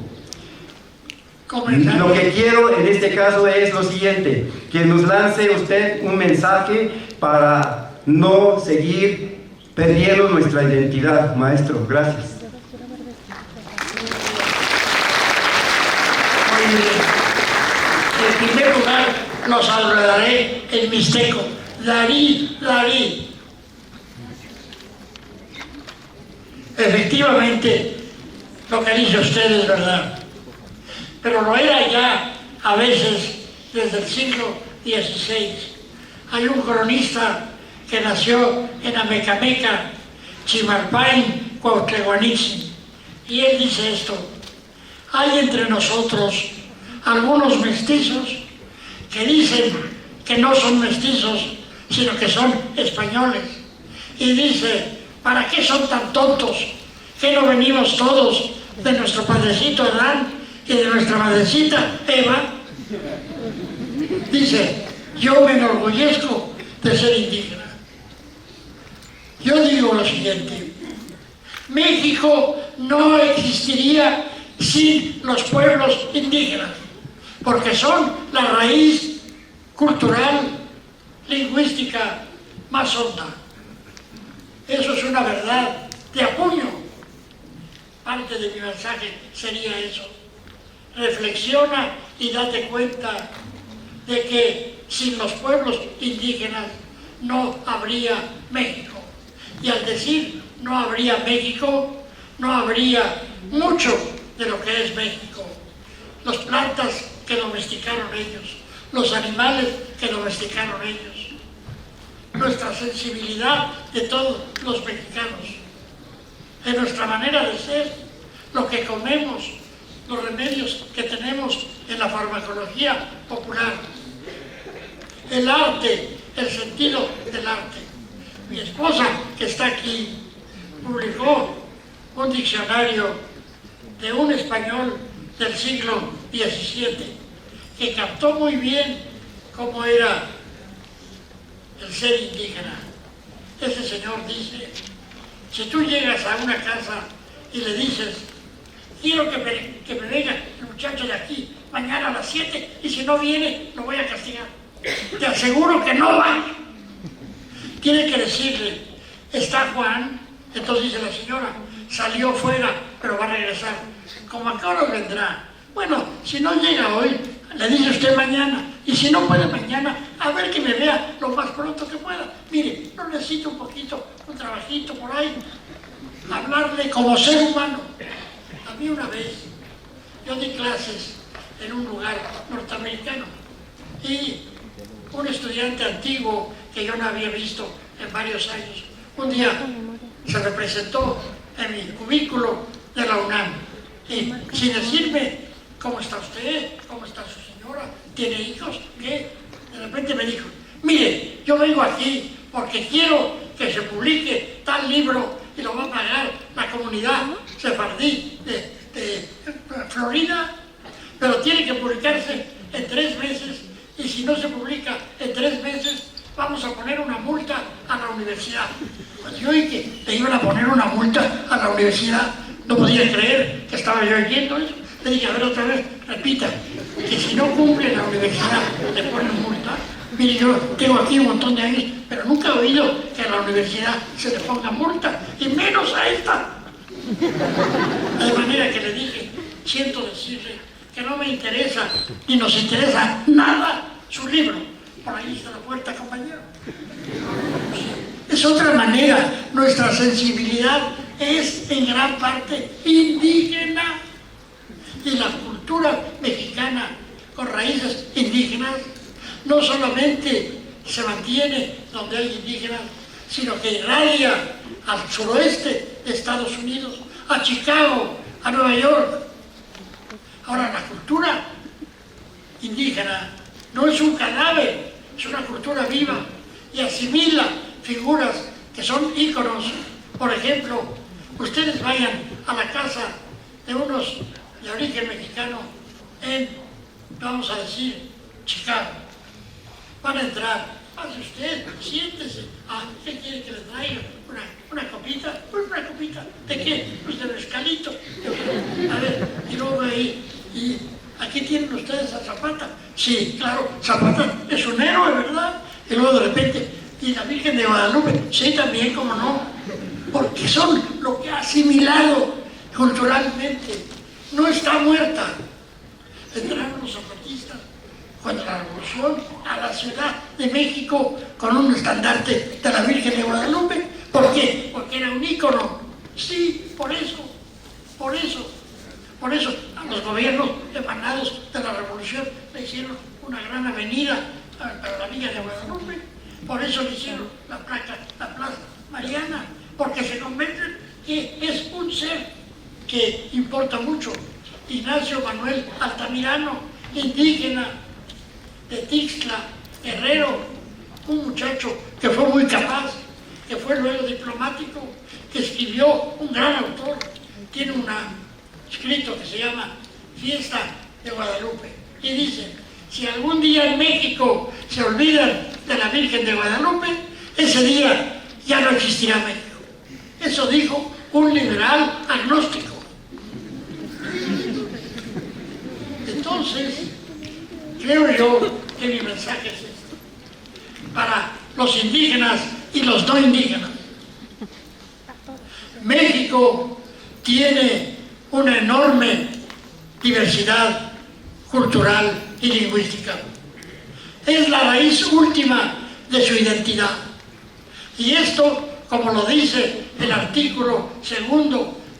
Lo que quiero en este caso es lo siguiente, que nos lance usted un mensaje para no seguir perdiendo nuestra identidad, maestro. Gracias. Muy En primer lugar, los saludaré en mixteco. Dari, dari. Efectivamente, lo que dice usted es verdad. Pero lo era ya a veces desde el siglo XVI. Hay un cronista que nació en Amecameca, Chimalpain, Cuautleguanitzin, y él dice esto: hay entre nosotros algunos mestizos que dicen que no son mestizos, sino que son españoles. Y dice: ¿para qué son tan tontos? ¿Que no venimos todos de nuestro padrecito Adán y de nuestra madrecita Eva? Dice: yo me enorgullezco de ser indígena. Yo digo lo siguiente: México no existiría sin los pueblos indígenas, porque son la raíz cultural, lingüística más honda. Eso es una verdad de a puño. Parte de mi mensaje sería eso. Reflexiona y date cuenta de que sin los pueblos indígenas no habría México. Y al decir no habría México, no habría mucho de lo que es México. Las plantas que domesticaron ellos, los animales que domesticaron ellos, nuestra sensibilidad de todos los mexicanos, en nuestra manera de ser, lo que comemos, los remedios que tenemos en la farmacología popular, el arte, el sentido del arte. Mi esposa, que está aquí, publicó un diccionario de un español del siglo XVII que captó muy bien cómo era el ser indígena. Ese señor dice: si tú llegas a una casa y le dices: quiero que me venga el muchacho de aquí mañana a las 7 y si no viene lo voy a castigar, te aseguro que no va. Tiene que decirle: está Juan. Entonces dice la señora: salió fuera pero va a regresar. ¿Cómo a qué hora vendrá? Bueno, si no llega hoy, le dice usted mañana, y si no puede mañana, a ver que me vea lo más pronto que pueda. Mire, no necesito un poquito, un trabajito por ahí, hablarle como ser humano. A mí una vez, yo di clases en un lugar norteamericano y un estudiante antiguo que yo no había visto en varios años, un día se me presentó en mi cubículo de la UNAM y sin decirme: ¿cómo está usted? ¿Cómo está su señora? ¿Tiene hijos? ¿Qué? De repente me dijo: mire, yo vengo aquí porque quiero que se publique tal libro y lo va a pagar la comunidad sefardí de Florida, pero tiene que publicarse en 3 meses y si no se publica en 3 meses vamos a poner una multa a la universidad. Pues yo oí que le iban a poner una multa a la universidad, no podía creer que estaba yo oyendo eso. Le dije: a ver, otra vez, repita, que si no cumple la universidad le ponen multa. Mire, yo tengo aquí un montón de años, pero nunca he oído que a la universidad se le ponga multa, y menos a esta. De manera que le dije: siento decirle que no me interesa, ni nos interesa nada su libro. Por ahí está la puerta, compañero. Es otra manera. Nuestra sensibilidad es en gran parte indígena. Y la cultura mexicana con raíces indígenas no solamente se mantiene donde hay indígenas, sino que irradia al suroeste de Estados Unidos, a Chicago, a Nueva York. Ahora, la cultura indígena no es un cadáver, es una cultura viva y asimila figuras que son íconos. Por ejemplo, ustedes vayan a la casa de unos de origen mexicano en, vamos a decir, Chicago. Van a entrar: pase usted, siéntese. Ah, ¿qué quiere que le traiga? ¿Una copita? ¿Una copita? ¿De qué? Pues de mezcalito. A ver, y luego ahí, y aquí tienen ustedes a Zapata. Sí, claro, Zapata es un héroe, ¿verdad? Y luego de repente, y la Virgen de Guadalupe, sí, también, cómo no. Porque son lo que ha asimilado culturalmente. No está muerta, entraron los zapatistas contra la revolución a la Ciudad de México con un estandarte de la Virgen de Guadalupe. ¿Por qué? Porque era un ícono. Sí, por eso a los gobiernos emanados de la revolución le hicieron una gran avenida para la Villa de Guadalupe. Por eso le hicieron la Plaza Mariana, porque se convencen que es un ser que importa mucho. Ignacio Manuel Altamirano, indígena de Tixla, Guerrero, un muchacho que fue muy capaz, que fue luego diplomático, que escribió, un gran autor, tiene un escrito que se llama Fiesta de Guadalupe, y dice: si algún día en México se olvidan de la Virgen de Guadalupe, ese día ya no existirá México. Eso dijo un liberal agnóstico. Entonces, creo yo que mi mensaje es este, para los indígenas y los no indígenas. México tiene una enorme diversidad cultural y lingüística. Es la raíz última de su identidad. Y esto, como lo dice el artículo 2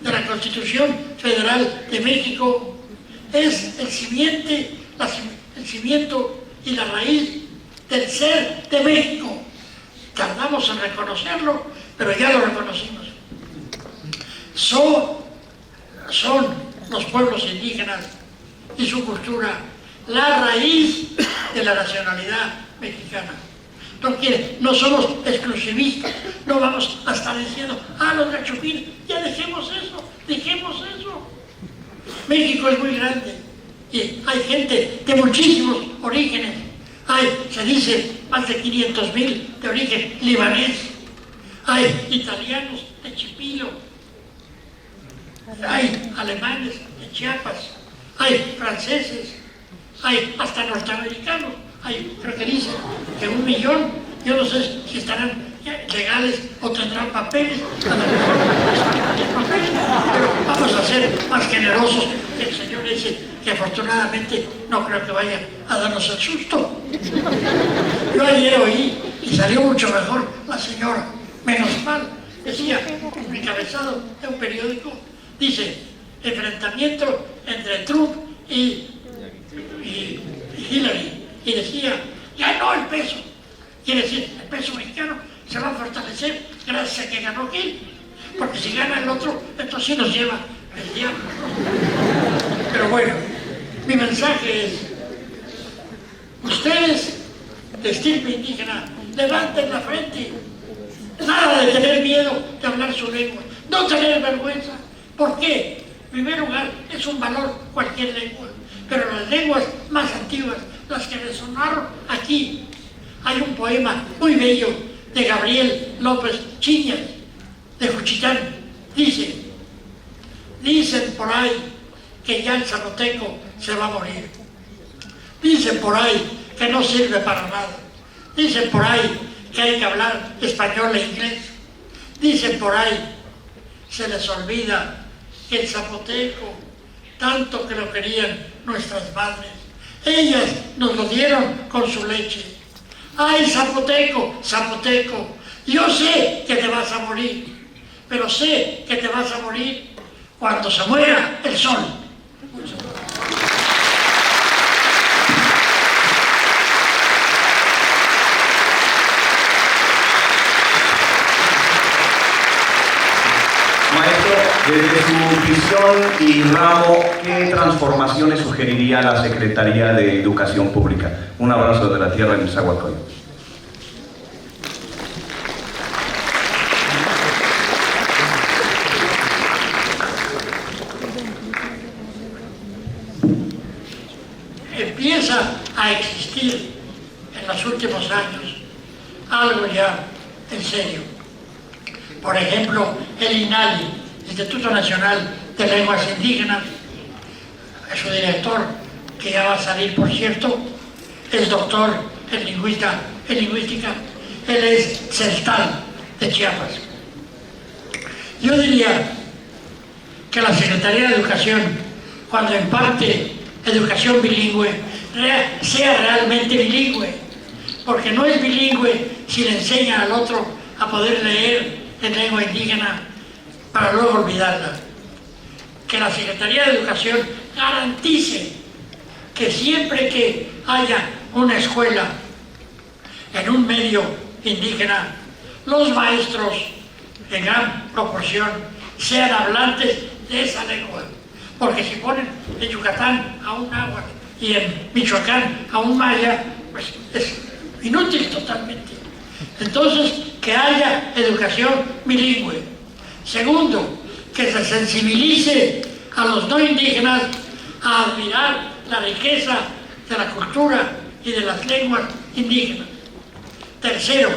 de la Constitución Federal de México, es el cimiento y la raíz del ser de México. Tardamos en reconocerlo, pero ya lo reconocimos. Son los pueblos indígenas y su cultura la raíz de la nacionalidad mexicana. No somos exclusivistas, no vamos a estar diciendo: los gachupines, ya dejemos eso. México es muy grande y hay gente de muchísimos orígenes. Se dice, más de 500,000 de origen libanés. Hay italianos de Chipilo, hay alemanes de Chiapas, hay franceses, hay hasta norteamericanos. Creo que dicen que 1 millón, yo no sé si estarán legales o tendrán papeles, pero vamos a ser más generosos. El Señor dice que afortunadamente no creo que vaya a darnos el susto. Yo ayer oí y salió mucho mejor la señora, menos mal, decía, un encabezado de un periódico, dice: enfrentamiento entre Trump y Hillary, y decía: ganó el peso. Quiere decir, el peso mexicano se va a fortalecer gracias a que ganó Gil, porque si gana el otro, entonces sí nos lleva el diablo. Pero bueno, mi mensaje es: ustedes de estirpe indígena, levanten la frente. Nada de tener miedo de hablar su lengua, no tener vergüenza. ¿Por qué? En primer lugar, es un valor cualquier lengua, pero las lenguas más antiguas, las que resonaron aquí. Hay un poema muy bello de Gabriel López Chiñas, de Juchitán. Dicen por ahí que ya el zapoteco se va a morir. Dicen por ahí que no sirve para nada. Dicen por ahí que hay que hablar español e inglés. Dicen por ahí, se les olvida que el zapoteco, tanto que lo querían nuestras madres, ellas nos lo dieron con su leche. ¡Ay, zapoteco, zapoteco! Yo sé que te vas a morir, pero sé que te vas a morir cuando se muera el sol. Maestro, desde su visión y ramo, ¿qué transformaciones sugeriría la Secretaría de Educación Pública? Un abrazo de la tierra en Nezahualcóyotl. Empieza a existir en los últimos años algo ya en serio. Por ejemplo, el INALI, Instituto Nacional de Lenguas Indígenas, su director, que ya va a salir, por cierto, es doctor en lingüística, él es celtal de Chiapas. Yo diría que la Secretaría de Educación, cuando imparte educación bilingüe sea realmente bilingüe, porque no es bilingüe si le enseña al otro a poder leer en lengua indígena para luego olvidarla. Que la Secretaría de Educación garantice que siempre que haya una escuela en un medio indígena, los maestros en gran proporción sean hablantes de esa lengua, porque si ponen en Yucatán a un náhuatl y en Michoacán a un maya, pues es inútil totalmente. Entonces, que haya educación bilingüe. Segundo, que se sensibilice a los no indígenas a admirar la riqueza de la cultura y de las lenguas indígenas. Tercero,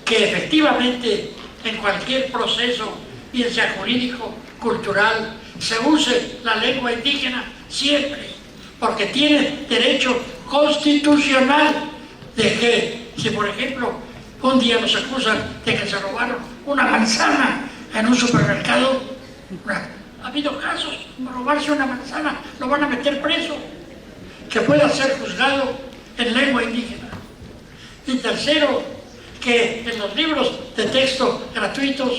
que efectivamente en cualquier proceso, bien sea jurídico, cultural, se use la lengua indígena siempre, porque tiene derecho constitucional de que, si por ejemplo un día nos acusan de que se robaron una manzana en un supermercado, ha habido casos, por robarse una manzana lo van a meter preso, que pueda ser juzgado en lengua indígena. Y tercero, que en los libros de texto gratuitos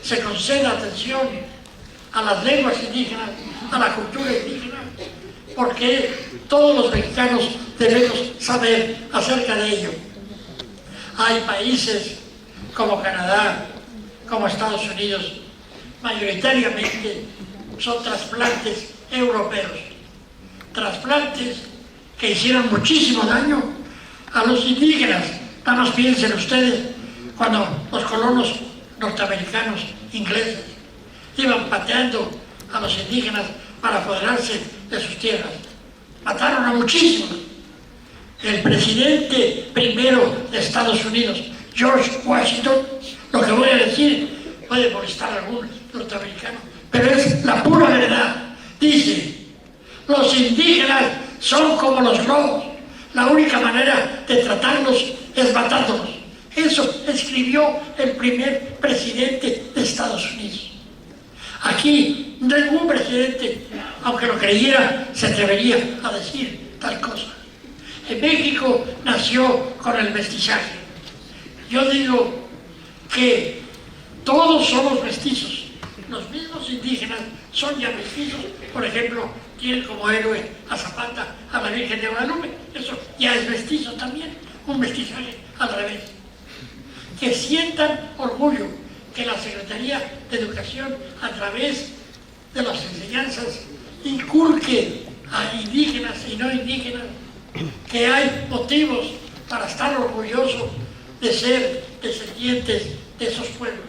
se conceda atención a las lenguas indígenas, a la cultura indígena, porque todos los mexicanos debemos saber acerca de ello. Hay países como Canadá, como Estados Unidos, mayoritariamente son trasplantes europeos, trasplantes que hicieron muchísimo daño a los indígenas. Nada más piensen ustedes cuando los colonos norteamericanos, ingleses, iban pateando a los indígenas para apoderarse de sus tierras. Mataron a muchísimos. El presidente primero de Estados Unidos, George Washington, lo que voy a decir puede molestar a algún norteamericano, pero es la pura verdad. Dice, los indígenas son como los lobos, la única manera de tratarlos es matándolos. Eso escribió el primer presidente de Estados Unidos. Aquí ningún presidente, aunque lo creyera, se atrevería a decir tal cosa. En México nació con el mestizaje. Yo digo que todos somos mestizos. Los mismos indígenas son ya mestizos. Por ejemplo, tienen como héroe a Zapata, a la Virgen de Guadalupe. Eso ya es mestizo también, un mestizaje al revés. Que sientan orgullo que la Secretaría de Educación, a través de las enseñanzas, inculque a indígenas y no indígenas que hay motivos para estar orgullosos de ser descendientes de esos pueblos.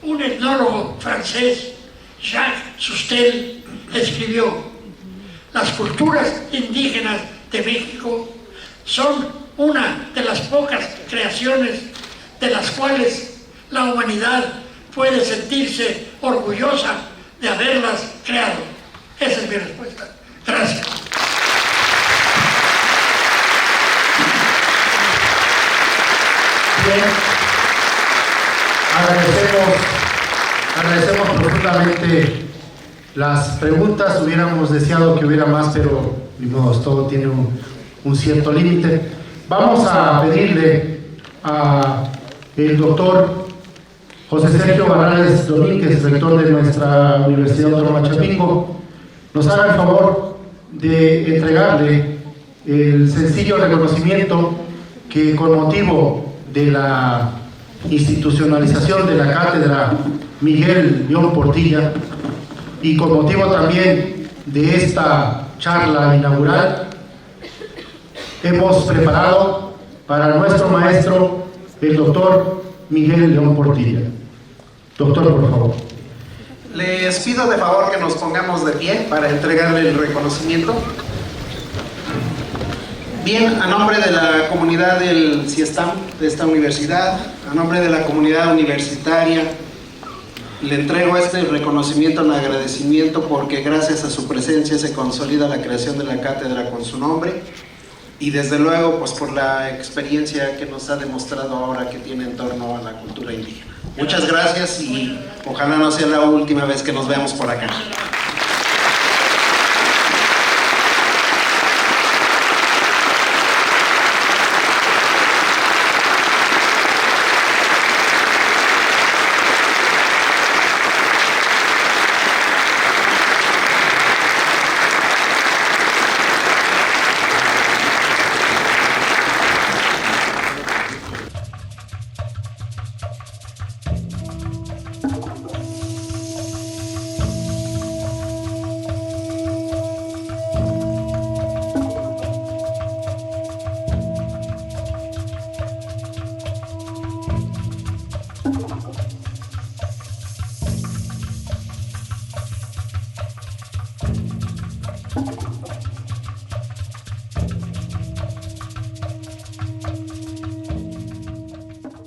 Un etnólogo francés, Jacques Sustel, escribió: las culturas indígenas de México son una de las pocas creaciones de las cuales la humanidad puede sentirse orgullosa de haberlas creado. Esa es mi respuesta. Gracias. Bien. Agradecemos profundamente las preguntas. Hubiéramos deseado que hubiera más, pero ni modo, todo tiene un cierto límite. Vamos a pedirle a el doctor José Sergio Barrales Domínguez, rector de nuestra Universidad Autónoma Chapingo, nos haga el favor de entregarle el sencillo reconocimiento que, con motivo de la institucionalización de la cátedra Miguel León Portilla y con motivo también de esta charla inaugural, hemos preparado para nuestro maestro, el doctor Miguel León Portilla. Doctor, por favor. Les pido de favor que nos pongamos de pie para entregarle el reconocimiento. Bien, a nombre de la comunidad del CIESTAM, de esta universidad, a nombre de la comunidad universitaria, le entrego este reconocimiento en agradecimiento porque gracias a su presencia se consolida la creación de la cátedra con su nombre y desde luego pues por la experiencia que nos ha demostrado ahora que tiene en torno a la cultura indígena. Muchas gracias y ojalá no sea la última vez que nos veamos por acá.